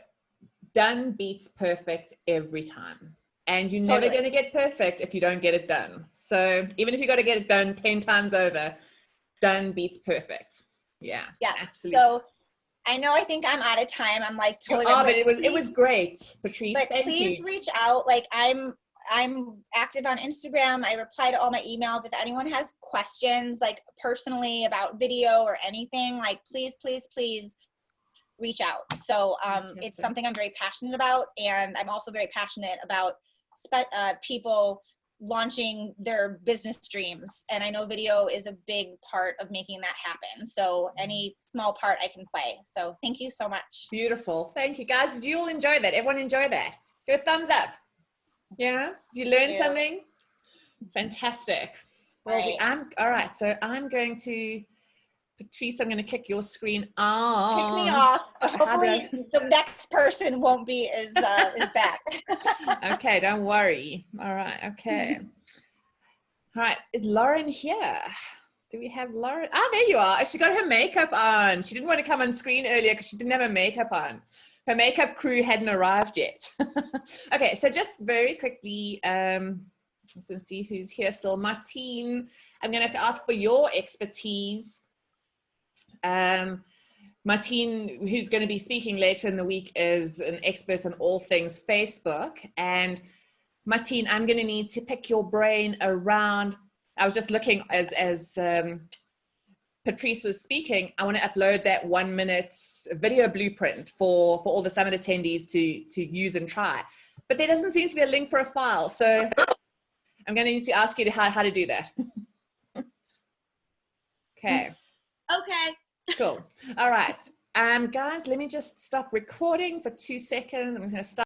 Done beats perfect every time. And you're never going to get perfect if you don't get it done. So even if you got to get it done 10 times over, done beats perfect. Yeah. Yes. Absolutely. So I think I'm out of time. I'm like totally. Oh, but it was great, Patrice. But please reach out. Like I'm active on Instagram. I reply to all my emails. If anyone has questions, like personally about video or anything, like please reach out. So it's something I'm very passionate about, and I'm also very passionate about people launching their business dreams. And I know video is a big part of making that happen. So any small part I can play. So thank you so much. Beautiful. Thank you, guys. Did you all enjoy that? Everyone enjoy that? Give a thumbs up. Yeah? Did you learn something? Fantastic. Well, all right. So I'm going to, Patrice, I'm going to kick your screen off. Kick me off. Hopefully the next person won't be as bad. Okay, don't worry. All right, okay. All right, is Lauren here? Do we have Lauren? Ah, there you are. She got her makeup on. She didn't want to come on screen earlier because she didn't have her makeup on. Her makeup crew hadn't arrived yet. Okay, so just very quickly, let's see who's here still. Martine, I'm going to have to ask for your expertise. Martine, who's going to be speaking later in the week, is an expert on all things Facebook. And Martine, I'm going to need to pick your brain around. I was just looking as Patrice was speaking. I want to upload that 1 minute video blueprint for all the summit attendees to use and try. But there doesn't seem to be a link for a file. So I'm going to need to ask you how to do that. Okay. Okay. Cool. All right. Guys, let me just stop recording for 2 seconds. I'm going to stop.